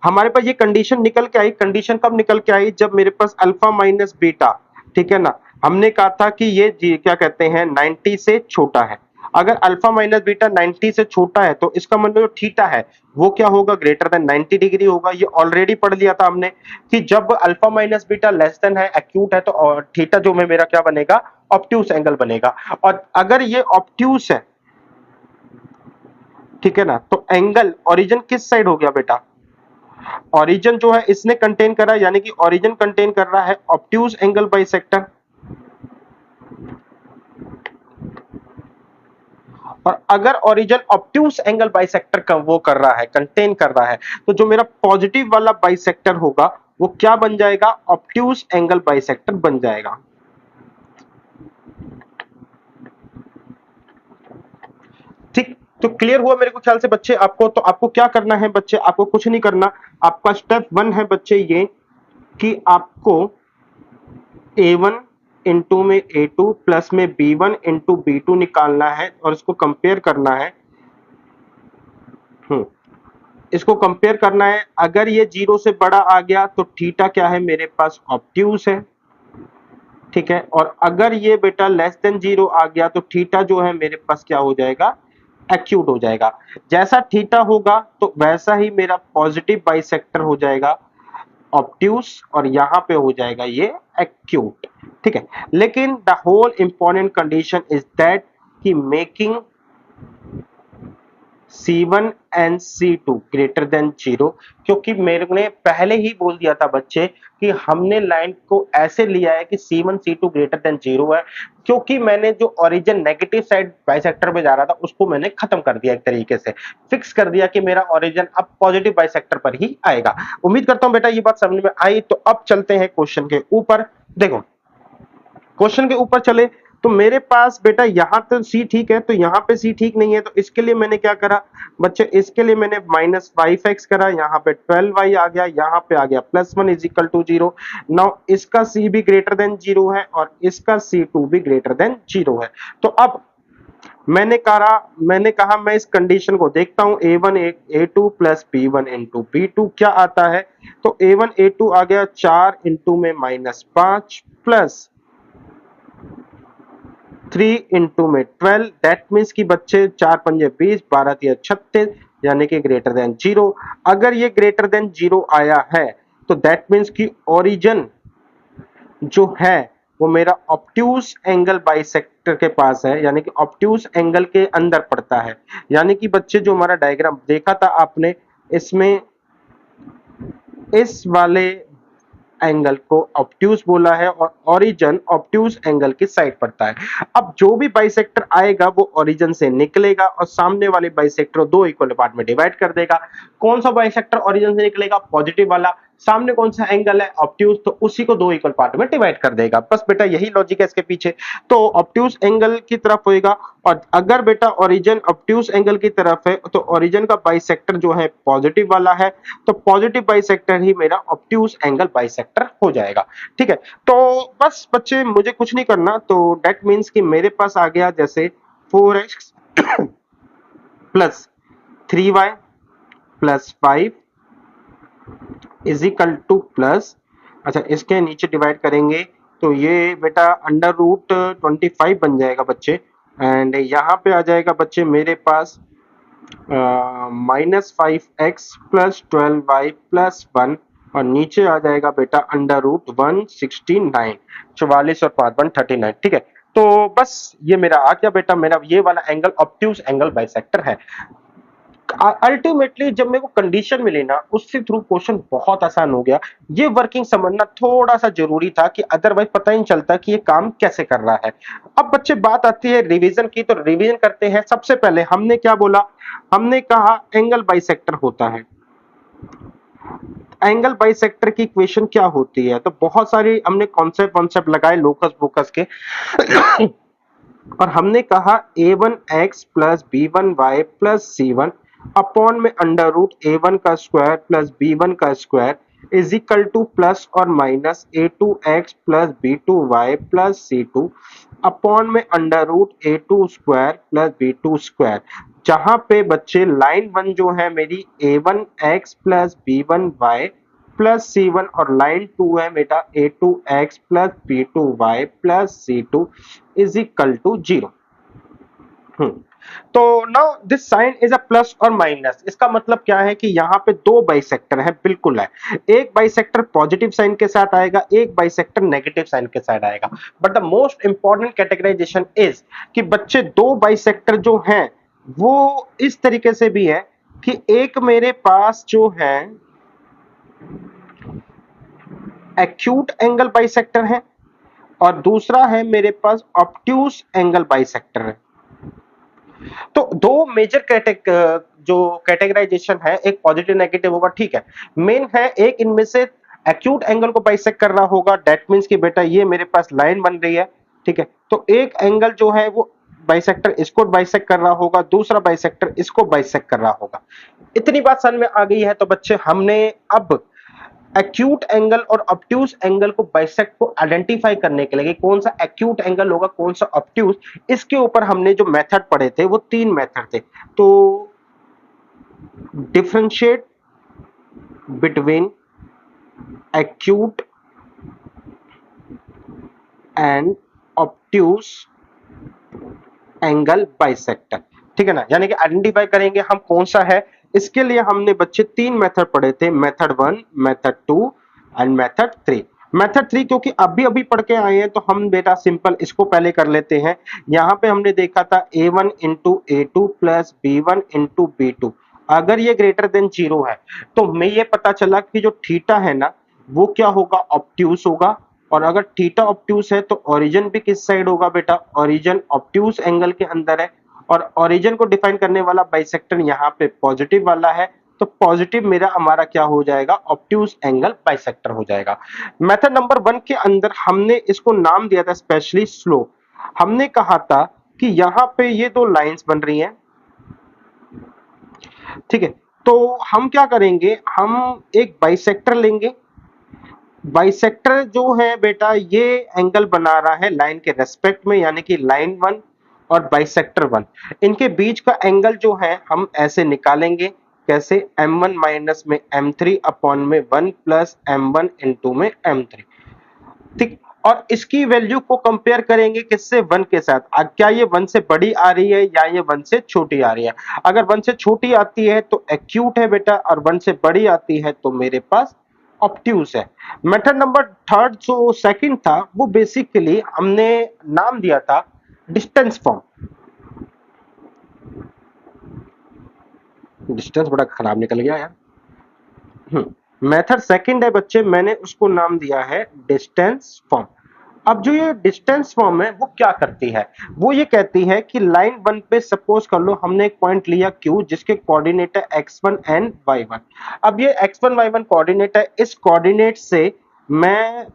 हमारे पास ये कंडीशन निकल के आई। कंडीशन कब निकल के आई, जब मेरे पास अल्फा माइनस बीटा, ठीक है ना, हमने कहा था कि ये क्या कहते हैं 90 से छोटा है। अगर अल्फा माइनस बीटा 90 से छोटा है तो इसका मतलब जो थीटा है वो क्या होगा, ग्रेटर देन 90 डिग्री होगा। ये ऑलरेडी पढ़ लिया था हमने कि जब alpha minus beta less than है, एक्यूट है, तो थीटा जो में मेरा क्या बनेगा, ऑब्ट्यूस एंगल बनेगा। और अगर ये ऑब्ट्यूस है, ठीक है ना, तो एंगल ओरिजिन किस साइड हो गया बेटा, ओरिजिन जो है इसने कंटेन करा, यानी कि ओरिजिन कंटेन कर रहा है ऑब्ट्यूज एंगल बाइसेक्टर। और अगर ओरिजिन ऑब्ट्यूज एंगल बाइसेक्टर का वो कर रहा है, कंटेन कर रहा है, तो जो मेरा पॉजिटिव वाला बाइसेक्टर होगा वो क्या बन जाएगा, ऑब्ट्यूज एंगल बाइसेक्टर बन जाएगा। ठीक, तो क्लियर हुआ मेरे को ख्याल से बच्चे आपको। तो आपको क्या करना है बच्चे, आपको कुछ नहीं करना। आपका स्टेप 1 है बच्चे ये कि आपको a1 इंटू में a2 प्लस में b1 इंटू b2 निकालना है और इसको कंपेयर करना है। इसको कंपेयर करना है। अगर ये जीरो से बड़ा आ गया तो थीटा क्या है मेरे पास, ऑब्ट्यूस है, ठीक है। और अगर ये बेटा लेस देन जीरो आ गया तो थीटा जो है मेरे पास क्या हो जाएगा, एक्यूट हो जाएगा। जैसा थीटा होगा तो वैसा ही मेरा पॉजिटिव बाइसेक्टर हो जाएगा, ऑब्ट्यूस, और यहां पे हो जाएगा ये एक्यूट। ठीक है, लेकिन the whole important condition is that कि making C1 and C2 greater than zero, क्योंकि मेरे ने पहले ही बोल दिया था बच्चे कि हमने लाइन को ऐसे लिया है कि C1 C2 greater than zero है, क्योंकि मैंने जो ओरिजिन नेगेटिव साइड बाइसेक्टर पे जा रहा था उसको मैंने खत्म कर दिया, एक तरीके से फिक्स कर दिया कि मेरा ओरिजिन अब पॉजिटिव बाइसेक्टर पर ही आएगा। उम्मीद करता हूं बेटा ये बात समझ में आई। तो अब चलते हैं क्वेश्चन के ऊपर। देखो क्वेश्चन के ऊपर चले तो मेरे पास बेटा यहाँ तो सी ठीक है, तो यहाँ पे सी ठीक नहीं है, तो इसके लिए मैंने क्या करा बच्चे, इसके लिए मैंने -5x करा, यहाँ पे 12y आ गया, यहाँ पे आ गया +1 इज इक्वल टू 0। नाउ इसका c भी ग्रेटर देन 0 है और इसका c2 भी ग्रेटर देन 0 है। तो अब मैंने कहा मैं इस कंडीशन को देखता हूं, a1 a2 plus b1 into b2 क्या आता है, तो a1 a2 आ गया 4 इंटू में -5 प्लस 3 इंटू में 12, दैट मीन्स कि बच्चे 4 पंजे 20, 12 तिया 36, यानी कि ग्रेटर देन जीरो। अगर ये ग्रेटर देन जीरो आया है तो दैट मीन्स कि ओरिजिन जो है वो मेरा ऑब्ट्यूज एंगल बाइसेक्टर के पास है, यानी कि ऑब्ट्यूज एंगल के अंदर पड़ता है। यानी कि बच्चे जो हमारा डायग्राम देखा था आपने, इसमें इस वाले एंगल को ऑब्ट्यूज बोला है और ओरिजिन ऑब्ट्यूज एंगल की साइड पड़ता है। अब जो भी बाइसेक्टर आएगा वो ओरिजिन से निकलेगा और सामने वाले बाइसेक्टर को दो इक्वल पार्ट में डिवाइड कर देगा। कौन सा बाइसेक्टर ओरिजिन से निकलेगा, पॉजिटिव वाला, सामने कौन सा एंगल है, ऑब्ट्यूज, तो उसी को दो इक्वल पार्ट में डिवाइड कर देगा। बस बेटा यही लॉजिक है इसके पीछे। तो ऑब्ट्यूज एंगल की तरफ होएगा, और अगर बेटा ओरिजिन ऑब्ट्यूज एंगल की तरफ है तो ओरिजिन का बाइसेक्टर जो है पॉजिटिव वाला है, तो पॉजिटिव बाइसेक्टर ही मेरा ऑब्ट्यूज एंगल बाइसेक्टर हो जाएगा। ठीक है, तो बस बच्चे मुझे कुछ नहीं करना, तो डेट मीन्स कि मेरे पास आ गया जैसे 4x plus 3y plus 5 is equal to plus, अच्छा इसके नीचे डिवाइड करेंगे तो ये बेटा अंडर रूट 25 बन जाएगा बच्चे। एंड यहाँ पे आ जाएगा बच्चे मेरे पास -5x + 12y + 1 और नीचे आ जाएगा बेटा अंडर रूट 169, 44 और 5 139। ठीक है, तो बस ये मेरा आ गया बेटा, मेरा ये वाला एंगल ऑब्ट्यूज एंगल बाइसेक्टर है। अल्टीमेटली जब मेरे को कंडीशन मिली ना, उससे थ्रू क्वेश्चन बहुत आसान हो गया। ये वर्किंग समझना थोड़ा सा जरूरी था कि अदरवाइज पता ही नहीं चलता कि ये काम कैसे कर रहा है। अब बच्चे बात आती है रिवीजन की, तो रिवीजन करते हैं। सबसे पहले हमने क्या बोला, हमने कहा एंगल बाइसेक्टर होता है। एंगल बाइसेक्टर की इक्वेशन क्या होती है, तो बहुत सारी हमने कॉन्सेप्ट लगाए लोकस बोकस के और हमने कहा a1x + b1y + c1 अपॉन में अंडर रूट a1 का स्क्वायर + b1 का square is equal to plus और minus a2x + b2y + c2 upon में under root a2 square + b2 square. जहां पे बच्चे लाइन 1 जो है मेरी a1x + b1y + c1 और लाइन 2 है बेटा a2x + b2y + c2 is equal to 0। तो now this sign is a plus और माइनस। इसका मतलब क्या है कि यहाँ पे दो बाइसेक्टर है, बिल्कुल है। एक बाइसेक्टर पॉजिटिव साइन के साथ आएगा, एक बाइसेक्टर नेगेटिव साइन के साथ आएगा। But the most important categorization is कि बच्चे दो बाइसेक्टर जो हैं वो इस तरीके से भी है कि एक मेरे पास जो है एक्यूट एंगल बाइसेक्टर है और दूसरा है मेरे पास ऑब्ट्यूज एंगल बाइसेक्टर है। तो दो मेजर जो कैटेगराइजेशन है, एक पॉजिटिव नेगेटिव होगा, ठीक है। मेन है एक इनमें से एक्यूट एंगल को बाइसेक्ट कर रहा होगा, दैट मींस कि बेटा ये मेरे पास लाइन बन रही है, ठीक है। तो एक एंगल जो है वो बाइसेक्टर इसको बाइसेक्ट कर रहा होगा, दूसरा बाइसेक्टर इसको बाइसेक्ट कर रहा होगा। इतनी बात समझ में आ गई है। तो बच्चे हमने अब एक्यूट एंगल और ऑब्ट्यूज एंगल को बाइसेक्ट को आइडेंटिफाई करने के लिए कौन सा एक्यूट एंगल होगा कौन सा ऑब्ट्यूज, इसके ऊपर हमने जो मेथड पढ़े थे वो तीन मेथड थे। तो differentiate between acute and obtuse angle bisector, ठीक है ना। यानी कि आइडेंटिफाई करेंगे हम कौन सा है। इसके लिए हमने बच्चे तीन मेथड पढ़े थे, method 1, method 2 and method 3। Method 3 क्योंकि अभी अभी पढ़ के आए हैं तो हम बेटा सिंपल इसको पहले कर लेते हैं। यहां पे हमने देखा था a1 * a2 + b1 * b2। अगर ये ग्रेटर देन 0 है तो हमें ये पता चला कि जो थीटा है ना वो क्या होगा, ऑब्ट्यूज होगा। और अगर थीटा ऑब्ट्यूज है तो ओरिजिन भी किस साइड होगा बेटा, ओरिजिन ऑब्ट्यूज एंगल के अंदर है। और ओरिजिन को डिफाइन करने वाला बाइसेक्टर यहाँ पे पॉजिटिव वाला है, तो पॉजिटिव मेरा हमारा क्या हो जाएगा, ऑब्ट्यूज एंगल बाइसेक्टर हो जाएगा। मेथड नंबर 1 के अंदर हमने इसको नाम दिया था स्पेशली स्लोप। हमने कहा था कि यहाँ पे ये दो लाइंस बन रही हैं, ठीक है। तो हम क्या करेंगे, हम एक बाइसेक्टर लेंगे। बाइसेक्टर जो है बेटा ये एंगल बना रहा है लाइन के रेस्पेक्ट में, यानी कि लाइन 1 और बाइसेक्टर 1, इनके बीच का एंगल जो है हम ऐसे निकालेंगे। कैसे, m1 माइनस में m3 अपॉन में 1 प्लस m1 इनटू में m3, ठीक। और इसकी वैल्यू को कंपेयर करेंगे किससे, 1 के साथ। क्या ये 1 से बड़ी आ रही है या ये 1 से छोटी आ रही है। अगर 1 से छोटी आती है तो एक्यूट है बेटा, और 1 से बड़ी आती है तो मेरे पास ऑब्ट्यूज है। मेथड नंबर 3 जो सेकंड था वो बेसिकली हमने नाम दिया था डिस्टेंस फॉर्म। डिस्टेंस बड़ा खराब निकल गया यार। मेथड सेकंड है बच्चे, मैंने उसको नाम दिया है डिस्टेंस फॉर्म। अब जो ये डिस्टेंस फॉर्म है वो क्या करती है, वो ये कहती है कि लाइन 1 पे सपोज कर लो हमने एक पॉइंट लिया Q जिसके कोऑर्डिनेट है x1 एंड y1। अब ये x1 y1 कोऑर्डिनेट है, इस कोऑर्डिनेट से मैं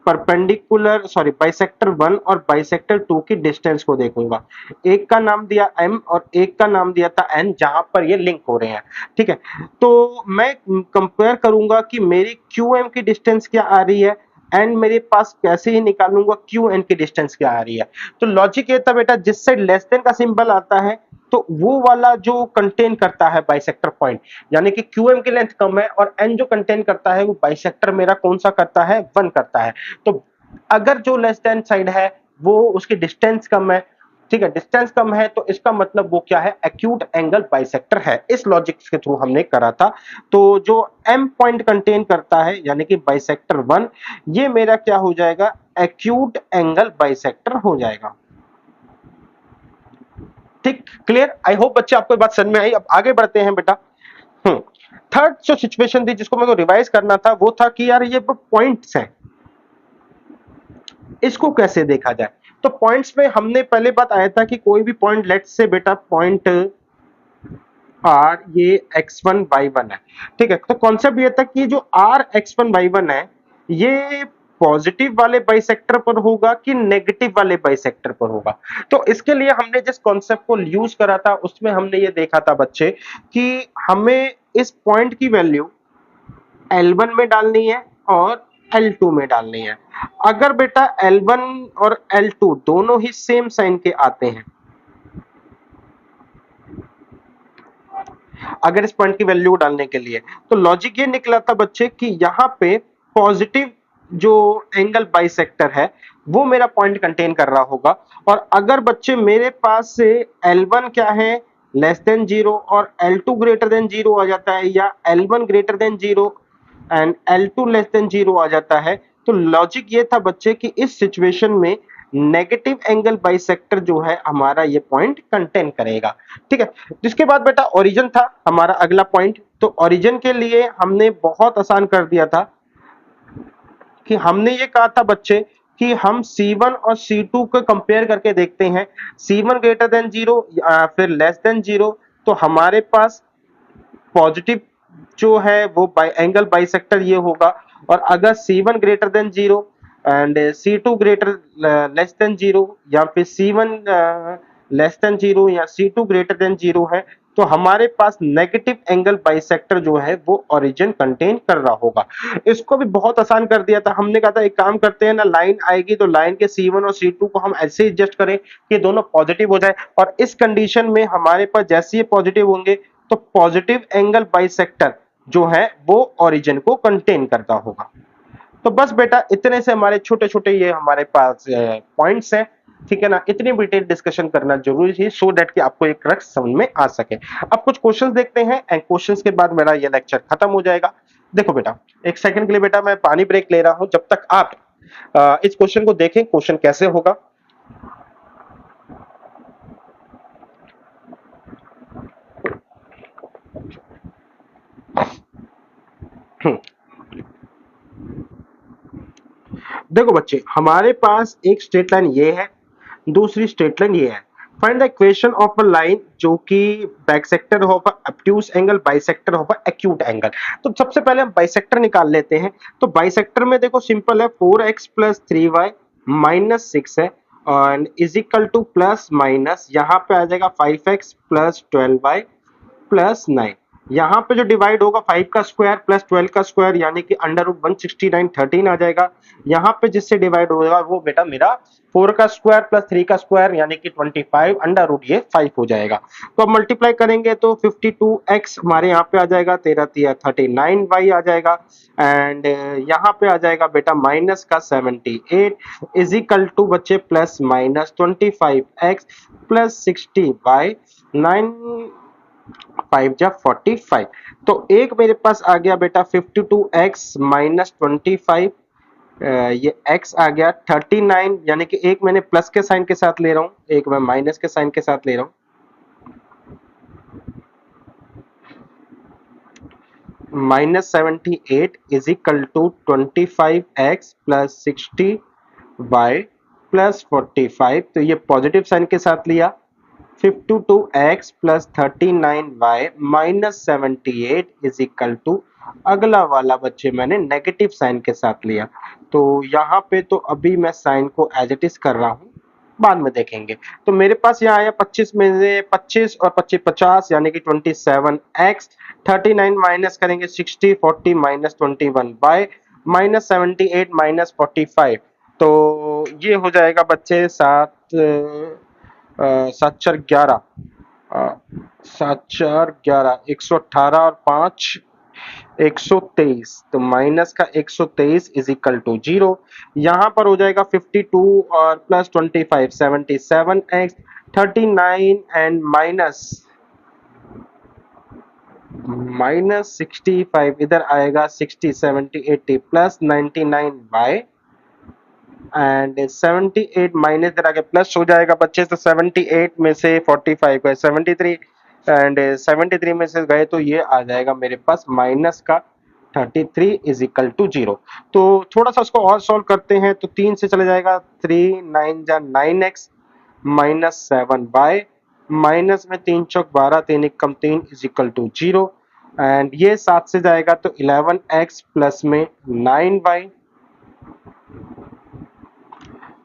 परपेंडिकुलर बाइसेक्टर 1 और बाइसेक्टर 2 की डिस्टेंस को देखूंगा। एक का नाम दिया m और एक का नाम दिया था n, जहां पर ये लिंक हो रहे हैं, ठीक है। तो मैं कंपेयर करूंगा कि मेरी QM की डिस्टेंस क्या आ रही है एंड मेरे पास कैसे ही निकालूंगा QN की डिस्टेंस क्या आ रही है। तो लॉजिक ये था बेटा, जिस साइड लेस देन का सिंबल आता है तो वो वाला जो कंटेन करता है बाइसेक्टर पॉइंट, यानी कि QM की लेंथ कम है और N जो कंटेन करता है वो बाइसेक्टर मेरा कौन सा करता है, 1 करता है। तो अगर जो लेस देन साइड है वो उसकी डिस्टेंस कम है, ठीक है, डिस्टेंस कम है तो इसका मतलब वो क्या है, एक्यूट एंगल बाइसेक्टर है। इस लॉजिक के थ्रू हमने करा था। तो जो एम पॉइंट कंटेन करता है यानी कि बाइसेक्टर वन, ये मेरा क्या हो जाएगा, एक्यूट एंगल बाइसेक्टर हो जाएगा। ठीक, क्लियर? आई होप बच्चे आपको बात समझ में आई। अब आगे बढ़ते हैं बेटा। थर्ड जो सिचुएशन थी जिसको मेरे को रिवाइज करना था वो था कि यार ये पॉइंट्स हैं, इसको कैसे देखा जाए। तो पॉइंट्स में हमने पहले बात आया था कि कोई भी पॉइंट, लेट्स से बेटा पॉइंट आर ये x1 y1 है, ठीक है। तो कॉन्सेप्ट ये था कि जो r x1 y1 है ये पॉजिटिव वाले बाइसेक्टर पर होगा कि नेगेटिव वाले बाइसेक्टर पर होगा। तो इसके लिए हमने जिस कॉन्सेप्ट को यूज करा था उसमें हमने ये देखा था बच्चे कि हमें इस पॉइंट की वैल्यू L1 में डालनी है और L2 में डालनी है। अगर बेटा L1 और L2 दोनों ही सेम साइन के आते हैं, अगर इस पॉइंट की वैल्यू डालने के लिए, तो लॉजिक ये निकला था बच्चे कि यहाँ पे पॉजिटिव जो एंगल बाइसेक्टर है वो मेरा पॉइंट कंटेन कर रहा होगा। और अगर बच्चे मेरे पास से L1 क्या है, लेस देन जीरो, और L2 ग्रेटर देन जीरो आ जाता है, या L1 greater than zero and L2 less than zero आ जाता है, तो लॉजिक ये था बच्चे कि इस सिचुएशन में नेगेटिव एंगल बाइसेक्टर जो है हमारा ये पॉइंट कंटेन करेगा, ठीक है। जिसके बाद बेटा ओरिजिन था हमारा अगला पॉइंट। तो ओरिजिन के लिए हमने बहुत आसान कर दिया था कि हमने ये कहा था बच्चे कि हम C1 और C2 को कंपेयर करके देखते हैं, C1 ग्रेटर देन जीरो फिर लेस देन जीरो, तो हमारे पास पॉजिटिव जो है वो एंगल बाइसेक्टर ये होगा। और अगर C1 greater than zero and C2 greater less than zero, या फिर C1 लेस देन जीरो या C2 ग्रेटर देन जीरो है, तो हमारे पास नेगेटिव एंगल बाइसेक्टर जो है वो ओरिजिन कंटेन कर रहा होगा। इसको भी बहुत आसान कर दिया था। हमने कहा था एक काम करते हैं ना, लाइन आएगी तो लाइन के C1 और C2 को हम ऐसे एडजस्ट करें कि दोनों पॉजिटिव हो जाए, और इस कंडीशन में हमारे पास जैसे ये पॉजिटिव होंगे तो पॉजिटिव एंगल बाइसेक्टर जो है वो ओरिजिन को कंटेन करता होगा। तो बस बेटा इतने से हमारे छोटे छोटे ये हमारे पास पॉइंट्स हैं, ठीक है ना। इतनी डिटेल डिस्कशन करना जरूरी है सो दैट कि आपको एक रख समझ में आ सके। अब कुछ क्वेश्चंस देखते हैं एंड क्वेश्चंस के बाद मेरा ये लेक्चर खत्म हो जाएगा। देखो बेटा, एक सेकंड के लिए बेटा मैं पानी ब्रेक ले रहा हूं, जब तक आप इस क्वेश्चन को देखें क्वेश्चन कैसे होगा। देखो बच्चे, हमारे पास एक स्ट्रेट लाइन ये है, दूसरी स्ट्रेट लाइन ये है। Find the equation of a line जो कि bisector of a obtuse angle, bisector of a acute angle. तो सबसे पहले हम बाइसेक्टर निकाल लेते हैं। तो बाइसेक्टर में देखो सिंपल है, 4x प्लस 3y माइनस 6 है और is equal to plus minus यहाँ पे आ जाएगा 5x प्लस 12y प्लस 9। यहाँ पे जो डिवाइड होगा 5 का स्क्वायर प्लस 12 का स्क्वायर यानी कि अंडर रूट 169 13 आ जाएगा। यहाँ पे जिससे डिवाइड होगा वो बेटा मेरा 4 का स्क्वायर प्लस 3 का स्क्वायर यानी कि 25 अंडर रूट ये 5 हो जाएगा। तो अब मल्टीप्लाई करेंगे तो 52x हमारे यहाँ पे आ जाएगा, 13 39y आ जाएगा एंड यहाँ पे आ जाएगा बेटा माइनस का 78 इज इक्वल टू बच्चे plus minus 25x plus 60y 9 5 जा 45। तो एक मेरे पास आ गया बेटा 52x माइनस 25, ये x आ गया 39 यानी कि एक मैंने प्लस के साइन के साथ ले रहा हूँ, एक मैं माइनस के साइन के साथ ले रहा हूँ। Minus 78 is equal to 25x plus 60y plus 45, तो ये पॉजिटिव साइन के साथ लिया। 52x plus 39y minus 78 is equal to अगला वाला बच्चे मैंने नेगेटिव साइन के साथ लिया। तो यहाँ पे तो अभी मैं साइन को एज इट इज कर रहा हूँ, बाद में देखेंगे। तो मेरे पास यहाँ आया 25 में से 25 और 25 50 यानी कि 27x, 39 माइनस करेंगे 60 40 माइनस 21 बाय माइनस 78 माइनस 45। तो ये हो जाएगा बच्चे 7 4 11 7 4 11 118 और 5 123, तो माइनस का 123 इज इक्वल टू 0। यहाँ पर हो जाएगा 52 और प्लस 25 77x 39 एंड माइनस 65 इधर आएगा 60 70 80 प्लस 99 एंड 78 माइनस इधर आगे प्लस हो जाएगा बच्चे। तो 78 में से 45 गए 73 एंड 73 में से गए तो ये आ जाएगा मेरे पास माइनस का 33 इज इक्वल टू 0। तो थोड़ा सा उसको और सॉल्व करते हैं। तो 3 से चले जाएगा 3 9 जा 9x माइनस 7 बाय माइनस में 3 चौक 12 3 एकम 3 इज इक्वल टू 0 एंड ये 7 से जाएगा तो 11x प्लस में 9y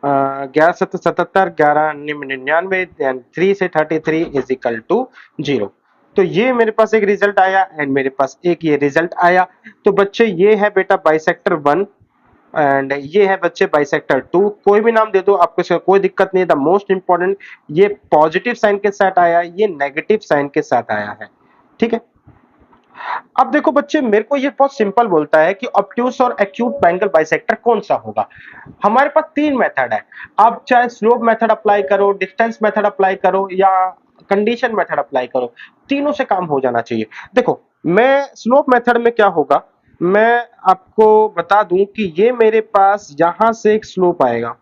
11 11 99 एंड 3 से 33 इज इक्वल टू 0। तो ये मेरे पास एक रिजल्ट आया एंड मेरे पास एक ये रिजल्ट आया। तो बच्चे ये है बेटा बाइसेक्टर 1 एंड ये है बच्चे बाइसेक्टर 2। कोई भी नाम दे दो आपको, इसका कोई दिक्कत नहीं है। द मोस्ट इंपॉर्टेंट ये पॉजिटिव साइन के साथ आया, ये नेगेटिव साइन के साथ आया है। ठीक है, अब देखो बच्चे मेरे को ये बहुत सिंपल बोलता है कि ऑब्ट्यूस और एक्यूट एंगल बाइसेक्टर कौन सा होगा। हमारे पास 3 मेथड है। आप चाहे स्लोप मेथड अप्लाई करो, डिस्टेंस मेथड अप्लाई करो या कंडीशन मेथड अप्लाई करो, तीनों से काम हो जाना चाहिए। देखो मैं स्लोप मेथड में क्या होगा, मैं आपको बता दूं कि ये मेरे पास यहां से एक स्लोप आएगा,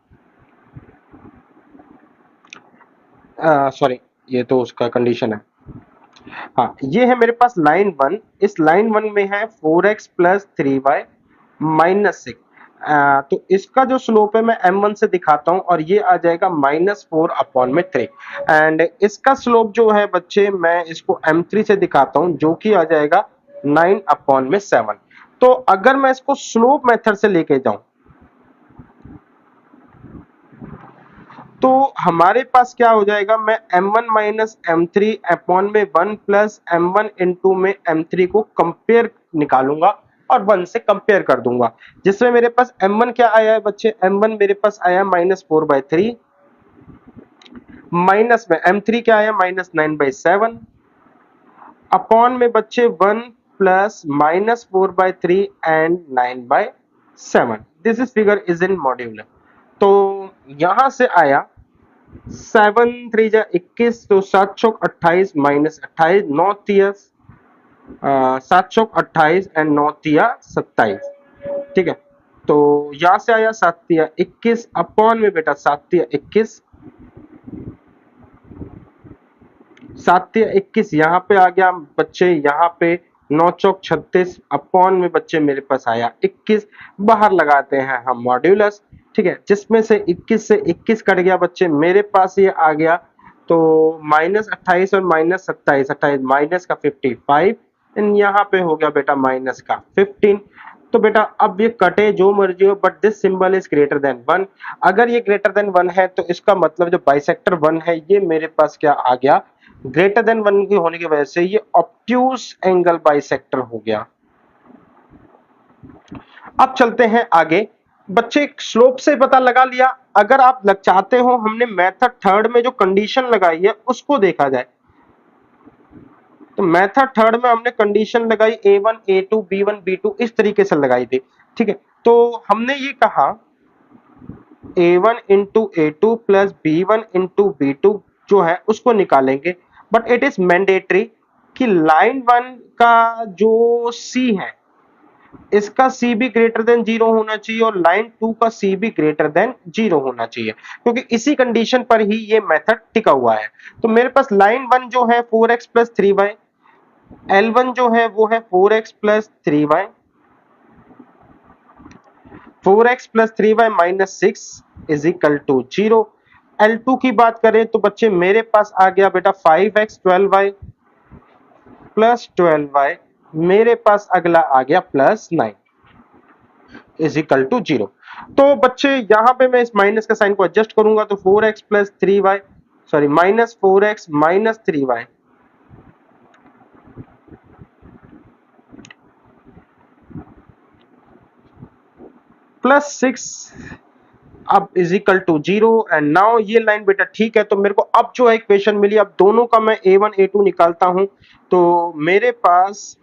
सॉरी ये तो उसका कंडीशन है। हाँ, ये है मेरे पास लाइन 1। इस लाइन 1 में है 4x प्लस 3y माइनस 6। तो इसका जो स्लोप है मैं m1 से दिखाता हूं और ये आ जाएगा -4 अपॉन में 3 एंड इसका स्लोप जो है बच्चे मैं इसको m3 से दिखाता हूं जो कि आ जाएगा 9 अपॉन में 7। तो अगर मैं इसको स्लोप मेथड से लेके जाऊं तो हमारे पास क्या हो जाएगा, मैं m1 माइनस m3 अपॉन में 1 प्लस m1 इंटू में m3 को कंपेयर निकालूंगा और 1 से कंपेयर कर दूंगा, जिसमें मेरे पास m1 क्या आया है बच्चे, m1 मेरे पास आया -4/3 माइनस में m3 क्या आया -9/7 अपॉन में बच्चे 1 plus -4/3 and 9/7। This is figure is in modular. तो यहां से आया 7 3 जा 21, तो 7 चौक 28 माइनस 28 9 तिया 7 चौक 28 एंड 9 तिया 27। ठीक है, तो यहां से आया 7 तिया 21 अपॉन में बेटा 7 तिया 21 7 तिया 21 यहाँ पे आ गया बच्चे, यहाँ पे 9 चौक 36 अपॉन में बच्चे मेरे पास आया 21। बाहर लगाते हैं हम मॉड्यूलस। ठीक है, जिसमें से 21 से 21 कट गया बच्चे, मेरे पास ये आ गया तो -28 और -27 28 माइनस का 55 एंड यहाँ पे हो गया बेटा माइनस का 15। तो बेटा अब ये कटे जो मर्जी हो but this symbol is greater than 1। अगर ये ग्रेटर देन 1 है तो इसका मतलब जो बाइसेक्टर 1 है ये मेरे पास क्या आ गया, ग्रेटर देन 1 की होने की वजह से ये ऑब्ट्यूस एंगल बाइसेक्टर हो गया। अब चलते हैं आगे बच्चे, स्लोप से पता लगा लिया। अगर आप चाहते हो हमने मेथड थर्ड में जो कंडीशन लगाई है उसको देखा जाए, तो मेथड थर्ड में हमने कंडीशन लगाई a1 a2 b1 b2 इस तरीके से लगाई थी। ठीक है, तो हमने ये कहा a1 into a2 plus b1 into b2 जो है उसको निकालेंगे, बट इट इज मैंडेटरी कि लाइन 1 का जो c है इसका c भी ग्रेटर देन 0 होना चाहिए और लाइन 2 का c भी ग्रेटर देन 0 होना चाहिए, क्योंकि इसी कंडीशन पर ही ये मेथड टिका हुआ है। तो मेरे पास लाइन 1 जो है 4x प्लस 3y, L1 जो है वो है 4x plus 3y 4x plus 3y minus 6 is equal to 0। L2 की बात करें तो बच्चे मेरे पास आ गया बेटा 5x 12y प्लस 12y, मेरे पास अगला आ गया प्लस 9 इज इक्वल टू 0। तो बच्चे यहां पे मैं इस माइनस का साइन को एडजस्ट करूंगा तो 4x plus 3y sorry minus 4x minus 3y plus 6 अब is equal to 0 and now ये लाइन बेटा ठीक है। तो मेरे को अब जो इक्वेशन मिली, अब दोनों का मैं a1 a2 निकालता हूं तो मेरे पास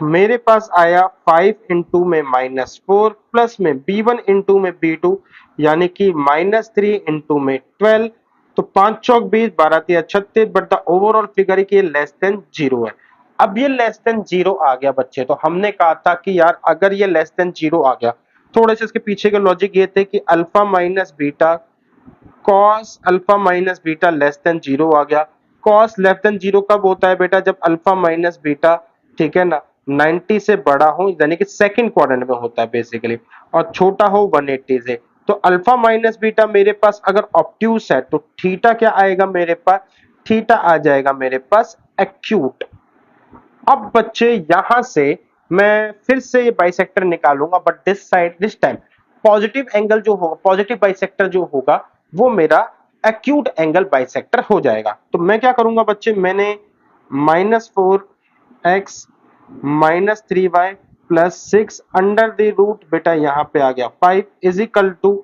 मेरे पास आया 5 में -4 प्लस में B1 इंटू में B2 यानी कि -3 में 12। तो 5 चौक 20, 12 तिया 36, बट द ओवरऑल फिगर है कि ये लेस देन 0 है। अब ये लेस देन 0 आ गया बच्चे, तो हमने कहा था कि यार अगर ये लेस देन 0 आ गया, थोड़े से इसके पीछे के लॉजिक ये थे कि alpha minus beta cos alpha minus beta less than 0 आ गया। कॉस लेस देन 0 कब होता है बेटा? जब अल्फा माइनस बीटा, ठीक है ना, 90 से बड़ा हो, यानी कि सेकंड क्वाड्रेंट में होता है बेसिकली, और छोटा हो 180 से। तो अल्फा माइनस बीटा मेरे पास अगर ऑब्ट्यूस है तो थीटा क्या आएगा मेरे पास? थीटा आ जाएगा मेरे पास एक्यूट। अब बच्चे यहां से मैं फिर से ये बाइसेक्टर निकालूंगा, but this side this time positive angle जो होगा, पॉजिटिव बाइसेक्टर जो होगा वो मेरा एक्यूट एंगल बाइसेक्टर हो जाएगा। तो मैं क्या करूंगा बच्चे, मैंने -4x -3y +6 under the root, बेटा यहाँ पे आ गया 5 is equal to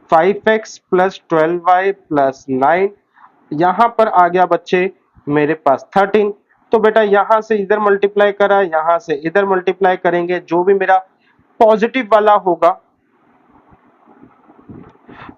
5x +12y +9, यहां पर आ गया बच्चे मेरे पास 13। तो बेटा यहां से इधर मल्टीप्लाई करा, यहां से इधर मल्टीप्लाई करेंगे, जो भी मेरा पॉजिटिव वाला होगा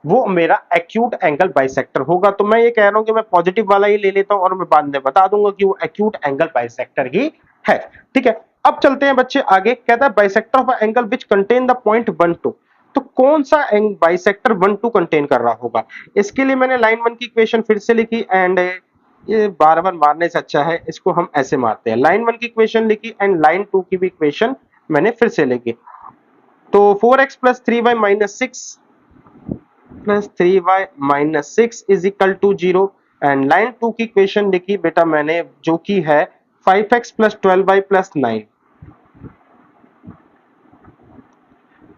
वो मेरा एक्यूट एंगल बाइसेक्टर होगा। तो मैं ये कह रहा हूं कि मैं पॉजिटिव वाला ही ले लेता हूं और मैं बाद में बता दूंगा कि वो एक्यूट एंगल बाइसेक्टर ही है। ठीक है, अब चलते हैं बच्चे आगे। कहता है bisector of angle which contain the point 1 2। तो कौन सा बाइसेक्टर 1 2 कंटेन कर रहा होगा? इसके लिए मैंने लाइन 1 की इक्वेशन फिर से लिखी, एंड ये बार बार मारने से अच्छा है इसको हम ऐसे मारते हैं। लाइन 1 की इक्वेशन लिखी एंड लाइन 2 की भी इक्वेशन मैंने फिर से लिखी। तो 4x + 3y -6 is equal to 0, and line 2 की इक्वेशन लिखी बेटा मैंने जो की है 5x + 12y +9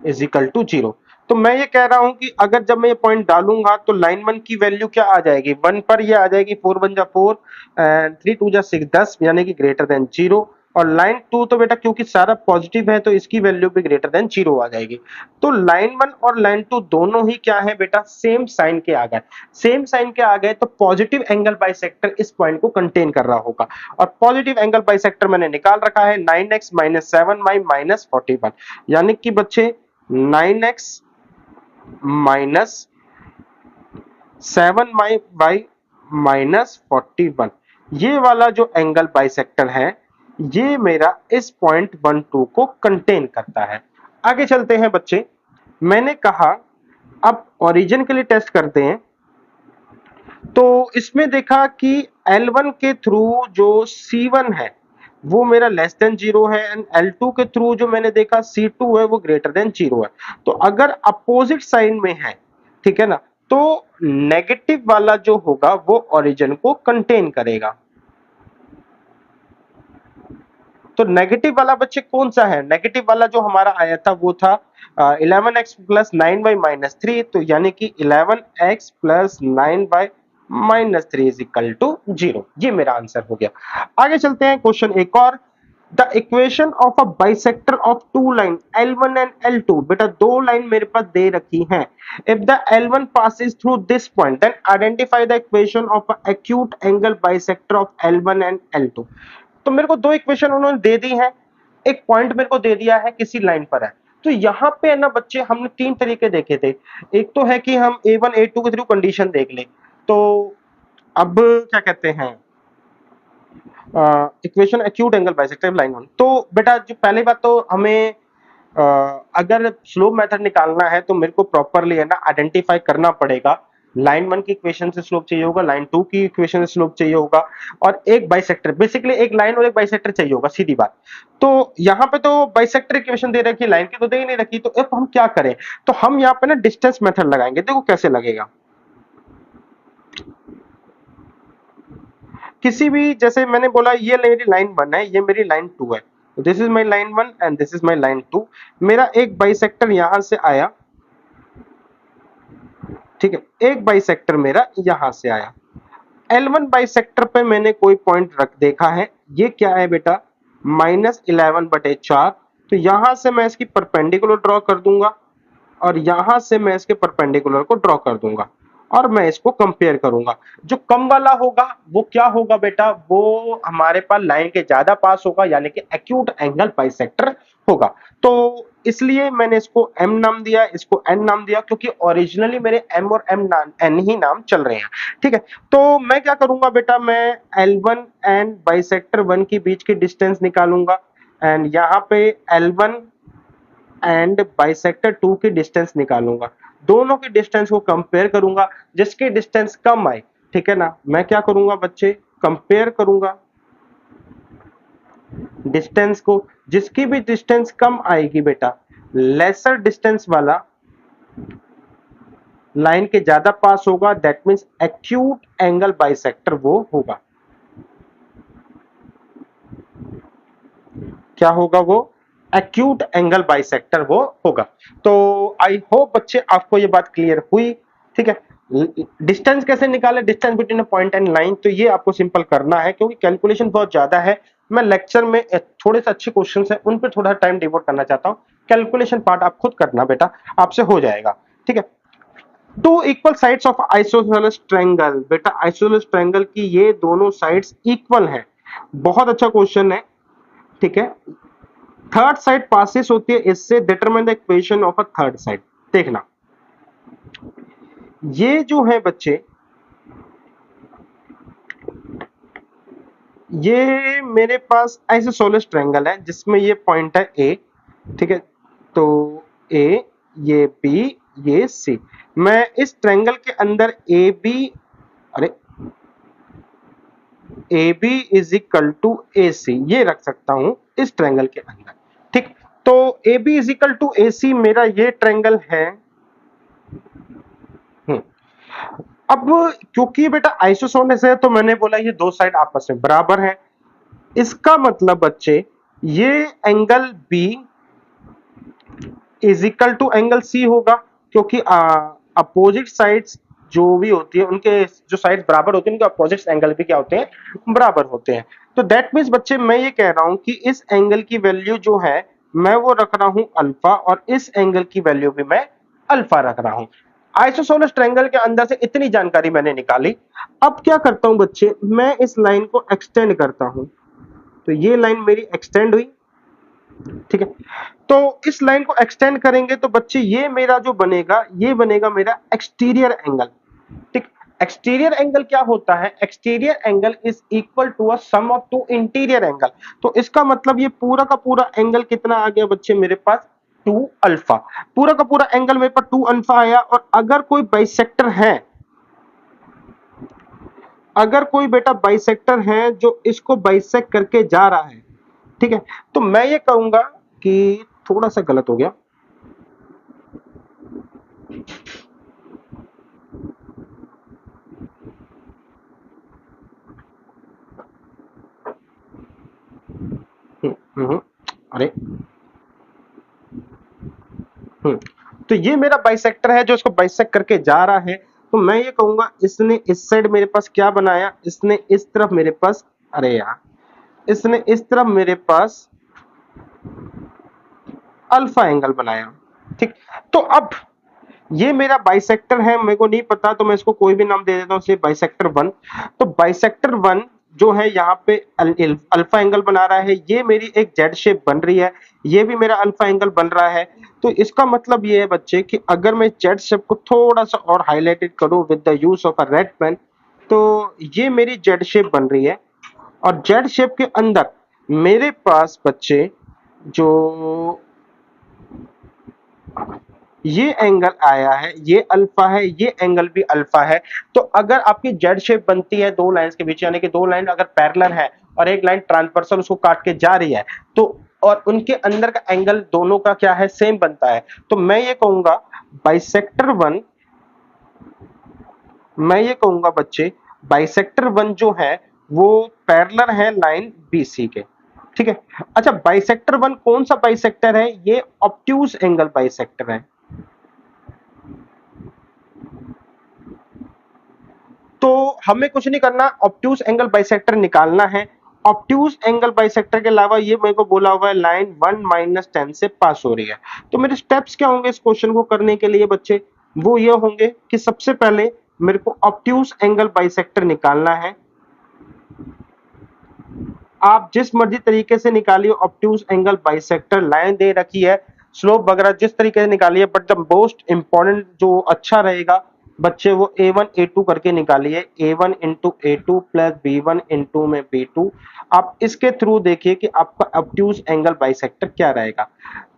is equal to 0। तो मैं ये कह रहा हूं कि अगर जब मैं ये पॉइंट डालूंगा तो लाइन 1 की वैल्यू क्या आ जाएगी? 1 पर ये आ जाएगी 4 1 जा 4 एंड 3 2 जा 6 10, यानी कि ग्रेटर देन 0। और लाइन 2 तो बेटा क्योंकि सारा पॉजिटिव है तो इसकी वैल्यू भी ग्रेटर देन 0 आ जाएगी। तो लाइन 1 और लाइन 2 दोनों ही क्या है बेटा? सेम साइन के आ गए। सेम साइन के आ गए तो पॉजिटिव एंगल बाइसेक्टर इस पॉइंट को कंटेन कर रहा होगा। और पॉजिटिव एंगल बाइसेक्टर मैंने निकाल रखा है 9x -7y -41, यानी कि बच्चे 9x -7y -41, ये वाला जो एंगल बाइसेक्टर है ये मेरा इस पॉइंट 1 2 को कंटेन करता है। आगे चलते हैं बच्चे। मैंने कहा अब ओरिजिन के लिए टेस्ट करते हैं। तो इसमें देखा कि L1 के थ्रू जो C1 है वो मेरा लेस देन 0 है, एंड L2 के थ्रू जो मैंने देखा C2 है वो ग्रेटर देन 0 है। तो अगर अपोजिट साइन में है, ठीक है ना, तो नेगेटिव वाला जो होगा वो ओरिजिन को कंटेन करेगा। तो नेगेटिव वाला बच्चे कौन सा है? नेगेटिव वाला जो हमारा आया था वो था 11x + 9y -3, तो यानी कि 11x + 9y -3 is equal to 0। ये मेरा आंसर हो गया। आगे चलते हैं क्वेश्चन एक और। The equation of a bisector of two line L1 and L2, बेटा दो लाइन मेरे पास दे रखी हैं। If the L1 passes through this point then identify the equation of a acute angle bisector of L1 and L2। तो मेरे को दो इक्वेशन उन्होंने दे दी है, एक पॉइंट मेरे को दे दिया है किसी लाइन पर है। तो यहाँ पे है ना बच्चे हमने तीन तरीके देखे थे। एक तो है कि हम A1 A2 के थ्रू कंडीशन देख ले। तो अब क्या कहते हैं, equation acute angle bisector line 1। तो बेटा जो पहली बात तो हमें अगर स्लोप मेथड निकालना है तो मेरे को प्रॉपरली है ना आइडेंटिफाई करना पड़ेगा। लाइन 1 की इक्वेशन से स्लोप चाहिए होगा, लाइन 2 की इक्वेशन से स्लोप चाहिए होगा, और एक बाइसेक्टर, बेसिकली एक लाइन और एक बाइसेक्टर चाहिए होगा, सीधी बात। तो यहाँ पे तो बाइसेक्टर इक्वेशन दे रखी है, लाइन की तो दे ही नहीं रखी। तो अब हम क्या करें? तो हम यहाँ पे ना डिस्टेंस मेथड लगाएंगे। देखो कैसे लगेगा। किसी भी, जैसे मैंने बोला ये मेरी लाइन 1 है, ये मेरी लाइन 2 है, this is my line 1 and this is my line 2। मेरा एक बाइसेक्टर यहां से आया, ठीक है, एक बाइसेक्टर मेरा यहां से आया। L1 बाइसेक्टर पे मैंने कोई पॉइंट रख देखा है, ये क्या है बेटा? -11/4। तो यहां से मैं इसकी परपेंडिकुलर ड्रॉ कर दूंगा और यहां से मैं इसके परपेंडिकुलर को ड्रॉ कर दूंगा। और मैं इसको कंपेयर करूंगा। जो कम वाला होगा वो क्या होगा बेटा, वो हमारे पास लाइन के ज्यादा पास होगा, यानी कि एक्यूट एंगल बाइसेक्टर होगा। तो इसलिए मैंने इसको एम नाम दिया, इसको एन नाम दिया, क्योंकि ओरिजिनली मेरे एम और एन ही नाम चल रहे हैं। ठीक है, तो मैं क्या करूंगा बेटा, मैं L1 एंड बाइसेक्टर 1 के बीच की डिस्टेंस निकालूंगा, एंड यहाँ पे L1 एंड बाइसेक्टर 2 की डिस्टेंस निकालूंगा। दोनों की डिस्टेंस को कंपेयर करूंगा, जिसकी डिस्टेंस कम आए, ठीक है ना, मैं क्या करूंगा बच्चे, कंपेयर करूंगा डिस्टेंस को। जिसकी भी डिस्टेंस कम आएगी बेटा, लेसर डिस्टेंस वाला लाइन के ज्यादा पास होगा, that means acute angle bisector वो होगा। क्या होगा वो, एक्यूट एंगल बाइसेक्टर वो होगा। तो आई होप बच्चे आपको ये बात क्लियर हुई। ठीक है, डिस्टेंस कैसे निकाले, distance between a point and line, तो ये आपको सिंपल करना है, क्योंकि कैलकुलेशन बहुत ज्यादा है। मैं लेक्चर में थोड़े से अच्छे क्वेश्चंस हैं उन पे थोड़ा टाइम डिवोट करना चाहता हूं। कैलकुलेशन पार्ट आप खुद करना बेटा, आपसे हो जाएगा। ठीक है, two equal sides of isosceles triangle, बेटा आइसोसेलेस ट्रायंगल की ये दोनों साइड्स इक्वल हैं। बहुत अच्छा क्वेश्चन है। ठीक है, थर्ड साइड पासिस होती है, इससे determine the equation of a third side. देखना, ये जो है बच्चे, ये मेरे पास आइसोसेलेस ट्रायंगल है जिसमें ये पॉइंट है ए। ठीक है, तो ए, ये बी, ये सी। मैं इस ट्रायंगल के अंदर ए बी, अरे A B is equal to A C ये रख सकता हूं इस ट्रायंगल के अंदर। ठीक, तो A B is equal to A C मेरा ये ट्रायंगल है। अब क्योंकि बेटा आइसोसेलेस है, तो मैंने बोला ये दो साइड आपस में बराबर है। इसका मतलब बच्चे, ये angle B is equal to angle C होगा, क्योंकि अपोजिट साइड्स जो भी होती है, उनके जो साइड्स बराबर होती है, उनके अपोजिट एंगल भी क्या होते हैं, बराबर होते हैं। तो दैट मीन्स बच्चे, मैं ये कह रहा हूं कि इस एंगल की वैल्यू जो है मैं वो रख रहा हूं अल्फा, और इस एंगल की वैल्यू भी मैं अल्फा रख रहा हूं। आइसोसेलेस ट्रायंगल के अंदर से इतनी जानकारी मैंने निकाली। अब क्या करता हूं बच्चे, मैं इस लाइन को एक्सटेंड करता हूं। तो ये लाइन मेरी एक्सटेंड हुई। ठीक है, तो इस लाइन को एक्सटेंड करेंगे तो बच्चे ये मेरा जो बनेगा, ये बनेगा मेरा एक्सटीरियर एंगल। ठीक, एक्सटीरियर एंगल क्या होता है, exterior angle is equal to a sum of two interior angle. तो इसका मतलब ये पूरा का पूरा एंगल कितना आ गया बच्चे मेरे पास, 2 अल्फा। पूरा का पूरा एंगल मेरे पास 2 अल्फा आया। और अगर कोई बाइसेक्टर है, अगर कोई बेटा बाइसेक्टर है जो इसको बाइसेक्ट करके जा रहा है, ठीक है, तो मैं ये कहूंगा कि थोड़ा सा गलत हो गया। अरे, तो ये मेरा बाइसेक्टर है जो इसको बाइसेक्ट करके जा रहा है। तो मैं ये कहूंगा, इसने इस साइड मेरे पास क्या बनाया, इसने इस तरफ मेरे पास, अरे यार, इसने इस तरफ मेरे पास अल्फा एंगल बनाया। ठीक, तो अब ये मेरा बाइसेक्टर है, मेरे को नहीं पता तो मैं इसको कोई भी नाम दे देता हूँ, से बाइसेक्टर 1। तो बाइसेक्टर 1 जो है यहाँ पे अल्फा एंगल बना रहा है, ये मेरी एक जेड शेप बन रही है, ये भी मेरा अल्फा एंगल बन रहा है। तो इसका मतलब ये है बच्चे कि अगर मैं जेड शेप को थोड़ा सा और हाईलाइटेड करूं with the use of a red pen, तो ये मेरी जेड शेप बन रही है। और जेड शेप के अंदर मेरे पास बच्चे जो ये एंगल आया है, ये अल्फा है, ये एंगल भी अल्फा है। तो अगर आपकी जेड शेप बनती है दो लाइंस के बीच, यानी कि दो लाइन अगर पैरेलल है और एक लाइन ट्रांसवर्सल उसको काट के जा रही है, तो और उनके अंदर का एंगल दोनों का क्या है, सेम बनता है। तो मैं ये कहूंगा बाइसेक्टर 1, मैं ये कहूंगा बच्चे बाइसेक्टर 1 जो है वो पैरेलल है लाइन बीसी के। ठीक है, अच्छा बाइसेक्टर 1 कौन सा बाइसेक्टर है, ये ऑब्ट्यूज एंगल बाइसेक्टर है। तो हमें कुछ नहीं करना, ऑब्ट्यूज एंगल बाइसेक्टर निकालना है। ऑब्ट्यूज एंगल बाइसेक्टर के अलावा ये मेरे को बोला हुआ है लाइन 1 - 10 से पास हो रही है। तो मेरे स्टेप्स क्या होंगे इस क्वेश्चन को करने के लिए बच्चे, वो ये होंगे कि सबसे पहले मेरे को ऑब्ट्यूज एंगल बाइसेक्टर निकालना है। आप जिस मर्जी तरीके से निकालिए ऑब्ट्यूज एंगल बाइसेक्टर, लाइन दे रखी है, स्लोप वगैरह जिस तरीके से निकालिए, बट द मोस्ट इंपॉर्टेंट जो अच्छा रहेगा बच्चे वो A1 A2 करके निकालिए। A1 into A2 plus B1 into में B2। आप इसके थ्रू देखिए कि आपका ऑब्ट्यूज एंगल बाइसेक्टर क्या रहेगा।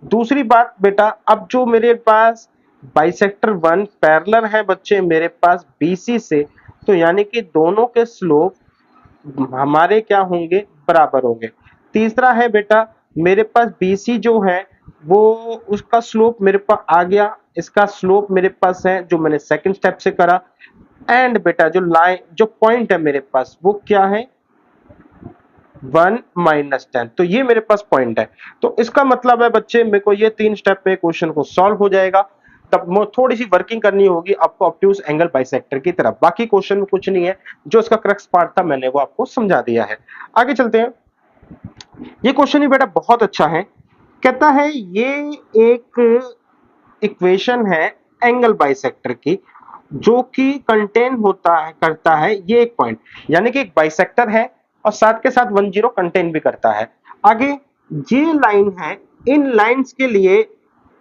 दूसरी बात बेटा, अब जो मेरे पास बाइसेक्टर 1 पैरेलल है बच्चे मेरे पास BC से, तो यानी कि दोनों के स्लोप हमारे क्या होंगे, बराबर होंगे। तीसरा है बेटा, मेरे पास BC जो है वो उसका स्लोप मेरे पास आ गया, इसका स्लोप मेरे पास है जो मैंने सेकंड स्टेप से करा। एंड बेटा जो लाइन जो पॉइंट है मेरे पास वो क्या है, 1 - 10, तो ये मेरे पास पॉइंट है। तो इसका मतलब है बच्चे मेरे को ये 3 स्टेप पे क्वेश्चन को सॉल्व हो जाएगा। तब थोड़ी सी वर्किंग करनी होगी आपको ऑब्ट्यूज एंगल बाइसेक्टर की तरफ, बाकी क्वेश्चन में कुछ नहीं है, जो इसका क्रक्स पार्ट था मैंने वो आपको समझा दिया है। आगे चलते हैं। ये क्वेश्चन ही बेटा बहुत अच्छा है। कहता है ये एक इक्वेशन है एंगल बाइसेक्टर की, जो कि कंटेन होता है करता है ये एक पॉइंट, यानी कि एक बाइसेक्टर है और साथ के साथ 10 कंटेन भी करता है। आगे ये लाइन है, इन लाइंस के लिए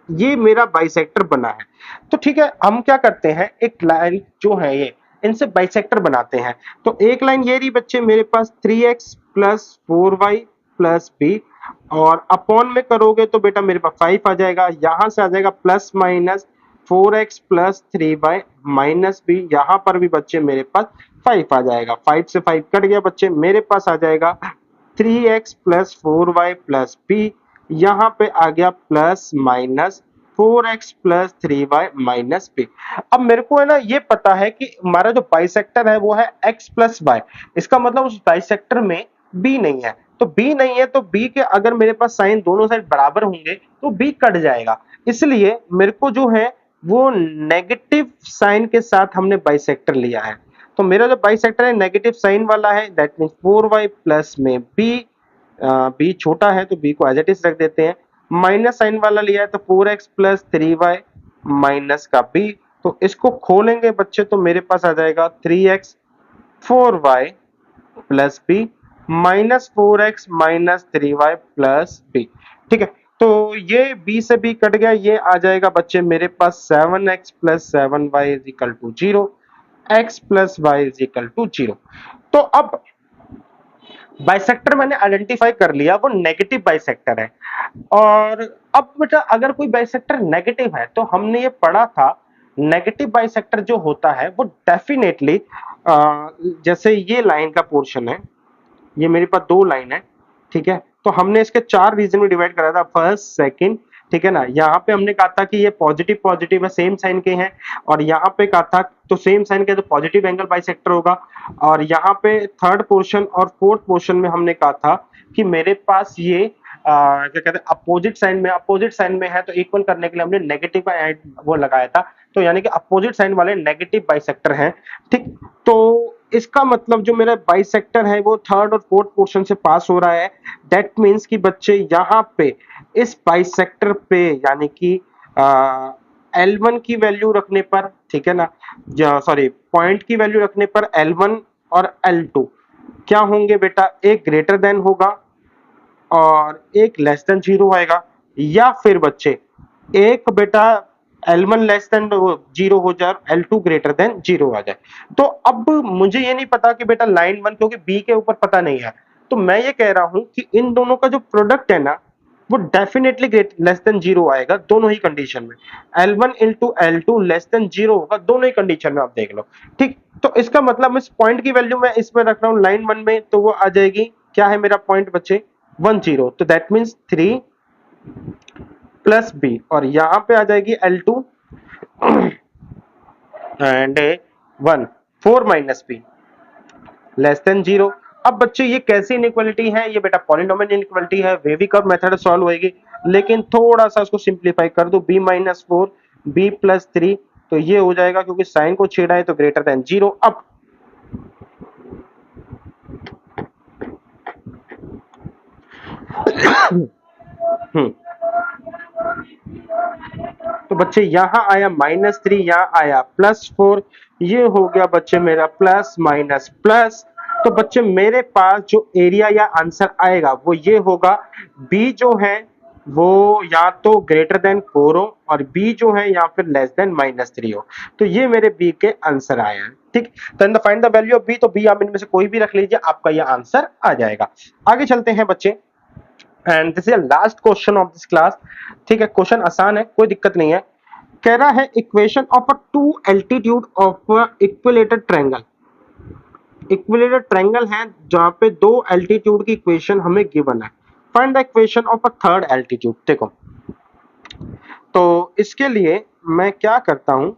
ये मेरा बाइसेक्टर बना है। तो ठीक है, हम क्या करते हैं, एक लाइन जो है ये इनसे बाइसेक्टर बनाते हैं। तो एक लाइन ये रही बच्चे मेरे पास 3x plus 4y plus B, और अपॉन में करोगे तो बेटा मेरे पास 5 आ जाएगा, यहां से आ जाएगा plus minus 4x plus 3y minus B, यहां पर भी बच्चे मेरे पास 5 आ जाएगा, 5 से 5 कट गया बच्चे, मेरे पास आ जाएगा 3x plus 4y plus B, यहाँ पे आ गया plus minus 4x plus 3y minus B. अब मेरे को है ना ये पता है कि हमारा जो बाइसेक्टर है वो है x प्लस वाई, इसका मतलब उस बाइसेक्टर में b नहीं है। तो b नहीं है तो b के अगर मेरे पास साइन दोनों साइड बराबर होंगे तो b कट जाएगा, इसलिए मेरे को जो है वो नेगेटिव साइन के साथ हमने बाइसेक्टर लिया है। तो मेरा जो बाइसेक्टर है नेगेटिव साइन वाला है, दैट मीन्स 4y प्लस में b, बी छोटा है तो बी को एज इट इज रख देते हैं। माइनस साइन वाला लिया है तो 4x प्लस 3y माइनस का बी, तो इसको खोलेंगे बच्चे तो मेरे पास आ जाएगा 3x 4y plus B minus 4x minus 3y plus B. ठीक है, तो ये b से b कट गया, ये आ जाएगा बच्चे मेरे पास 7x plus 7y is equal to 0, x plus Y is equal to 0। तो अब बाइसेक्टर मैंने आइडेंटिफाई कर लिया, वो नेगेटिव बाइसेक्टर है। और अब बेटा अगर कोई बाइसेक्टर नेगेटिव है तो हमने ये पढ़ा था, नेगेटिव बाइसेक्टर जो होता है वो डेफिनेटली, जैसे ये लाइन का पोर्शन है, ये मेरे पास 2 लाइन है, ठीक है, तो हमने इसके 4 रीजन में डिवाइड करा था, फर्स्ट सेकंड, ठीक है ना। यहाँ पे हमने कहा था कि ये पॉजिटिव पॉजिटिव है, सेम साइन के हैं, और यहाँ पे कहा था तो सेम साइन के तो पॉजिटिव एंगल बाइसेक्टर होगा। और यहाँ पे थर्ड पोर्शन और फोर्थ पोर्शन में हमने कहा था कि मेरे पास ये क्या कहते हैं अपोजिट साइन में है, तो इक्वल करने के लिए हमने नेगेटिव का वो लगाया था, तो यानी कि अपोजिट साइन वाले नेगेटिव बाइसेक्टर हैं। ठीक, तो इसका मतलब जो मेरा बाइसेक्टर है वो थर्ड और फोर्थ पोर्शन से पास हो रहा है। दैट मीन्स कि बच्चे यहाँ पे इस बाइसेक्टर पे यानी कि L1 की वैल्यू रखने पर, ठीक है ना, सॉरी पॉइंट की वैल्यू रखने पर L1 और L2 क्या होंगे बेटा, एक ग्रेटर देन होगा और एक लेस देन 0 आएगा, या फिर बच्चे एक बेटा L1 लेस देन 0 हो जाए, L2 ग्रेटर देन 0 आ जाए। तो अब मुझे ये नहीं पता कि बेटा लाइन 1 क्योंकि बी के ऊपर पता नहीं है, तो मैं ये कह रहा हूं कि इन दोनों का जो प्रोडक्ट है ना वो डेफिनेटली लेस देन 0 आएगा दोनों ही कंडीशन में। L1 into L2 less then 0 होगा दोनों ही कंडीशन में, आप देख लो। ठीक, तो इसका मतलब इस पॉइंट की वैल्यू मैं इसमें रख रहा हूं लाइन 1 में, तो वो आ जाएगी, क्या है मेरा पॉइंट बच्चे, 10, तो दैट मीन्स 3 प्लस बी, और यहां पे आ जाएगी L2 and 1, 4 minus be less than 0। अब बच्चे ये कैसी इनइक्वालिटी है, ये बेटा पॉलिनोमियल इनइक्वालिटी है, वेवी कर्व मेथड सॉल्व होएगी, लेकिन थोड़ा सा इसको सिंप्लीफाई कर दो, b माइनस 4 b प्लस 3, तो ये हो जाएगा क्योंकि साइन को छेड़ा है तो ग्रेटर देन 0। अब तो बच्चे यहाँ आया -3, यहाँ आया +4, ये हो गया बच्चे मेरा प्लस माइनस प्लस। तो बच्चे मेरे पास जो एरिया या आंसर आएगा वो ये होगा, बी जो है वो या तो ग्रेटर देन 4 हो और बी जो है या फिर लेस देन -3 हो। तो ये मेरे बी के आंसर आए हैं। ठीक, तो find the value of B, तो बी आप इनमें से कोई भी रख लीजिए, आपका ये आंसर आ जाएगा। आगे चलते हैं बच्चे, and this is last question of this class. ठीक है, क्वेश्चन आसान है, कोई दिक्कत नहीं है। कह रहा है equation of a two altitude of equilateral triangle. Equilateral triangle है जहां पे दो एल्टीट्यूड की इक्वेशन हमें गिवन है। Find the equation of a third altitude. देखो, तो इसके लिए मैं क्या करता हूं,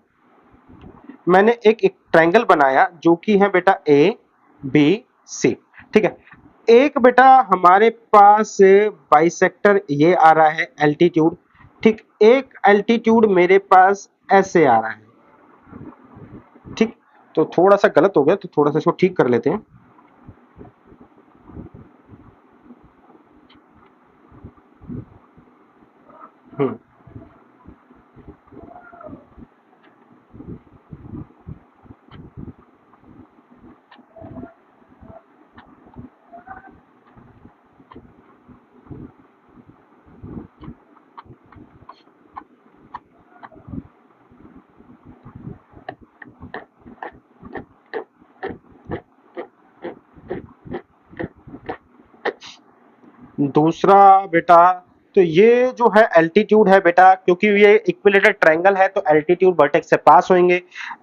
मैंने एक ट्रायंगल बनाया जो कि है बेटा ए बी सी। ठीक है, एक बेटा हमारे पास बाइसेक्टर ये आ रहा है एल्टीट्यूड। ठीक, एक एल्टीट्यूड मेरे पास ऐसे आ रहा है। ठीक, तो थोड़ा सा गलत हो गया, तो थोड़ा सा इसको ठीक कर लेते हैं। हम्म, दूसरा बेटा, तो ये जो है एल्टीट्यूड है बेटा, क्योंकि ये इक्विलेटरल ट्रायंगल है तो एल्टीट्यूड वर्टेक्स से पास होंगे।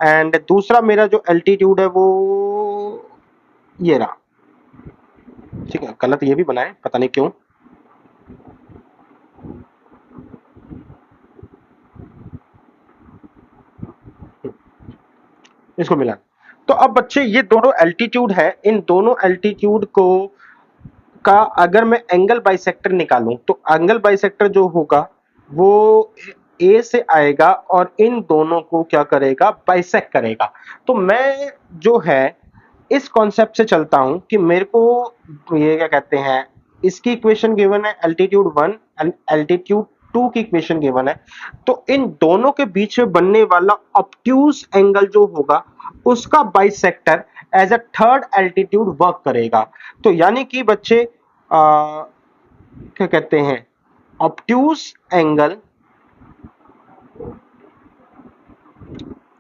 एंड दूसरा मेरा जो एल्टीट्यूड है वो ये रहा। ठीक है, गलत ये भी बनाए, पता नहीं क्यों। इसको मिला। तो अब बच्चे ये दोनों एल्टीट्यूड है, इन दोनों एल्टीट्यूड को का अगर मैं एंगल बाइसेक्टर निकालूं तो एंगल बाइसेक्टर जो होगा वो ए से आएगा और इन दोनों को क्या करेगा, बाइसेक्ट करेगा। तो मैं जो है इस कॉन्सेप्ट से चलता हूं कि मेरे को ये क्या कहते हैं, इसकी इक्वेशन गिवन है एल्टीट्यूड 1 एंड एल्टीट्यूड 2 की इक्वेशन गिवन है। तो इन दोनों के बीच में बनने वाला ऑब्ट्यूज एंगल जो होगा उसका bisector as a third altitude work करेगा। तो यानी कि बच्चे क्या कहते हैं, obtuse angle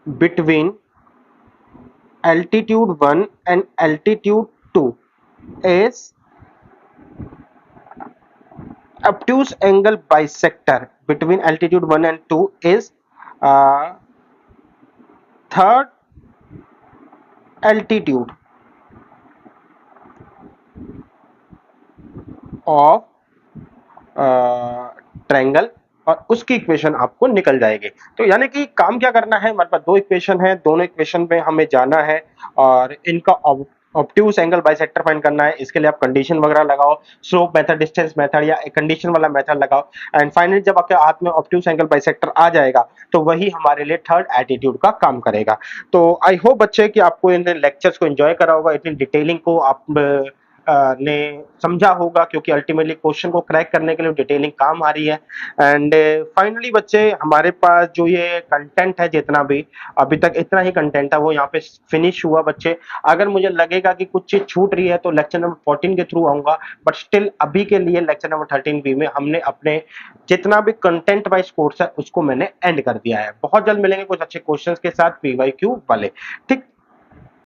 between altitude 1 and altitude 2 is obtuse angle bisector between altitude 1 and 2 is third altitude of triangle, और उसकी इक्वेशन आपको निकल जाएगी। तो यानी कि काम क्या करना है, हमारे पास दो इक्वेशन है, दोनों इक्वेशन पे हमें जाना है और इनका ऑब्ट्यूज एंगल बाइसेक्टर फाइंड करना है। इसके लिए आप कंडीशन वगैरह लगाओ, स्लोप मेथड, डिस्टेंस मेथड या कंडीशन वाला मेथड लगाओ। एंड फाइनली जब आपके हाथ में ऑब्ट्यूज एंगल बाइसेक्टर आ जाएगा तो वही हमारे लिए थर्ड एटीट्यूड का काम करेगा। तो आई होप बच्चे कि आपको इन लेक्चर्स को एंजॉय करा होगा, इतनी डिटेलिंग को आप ने समझा होगा, क्योंकि अल्टीमेटली क्वेश्चन को क्रैक करने के लिए डिटेलिंग काम आ रही है। एंड फाइनली बच्चे हमारे पास जो ये कंटेंट है, जितना भी अभी तक इतना ही कंटेंट है वो यहाँ पे फिनिश हुआ बच्चे। अगर मुझे लगेगा कि कुछ चीज छूट रही है तो लेक्चर नंबर 14 के थ्रू आऊंगा, बट स्टिल अभी के लिए लेक्चर नंबर 13 बी में हमने अपने जितना भी कंटेंट वाइज कोर्स है उसको मैंने एंड कर दिया है। बहुत जल्द मिलेंगे कुछ अच्छे क्वेश्चंस के साथ PYQ वाले। ठीक,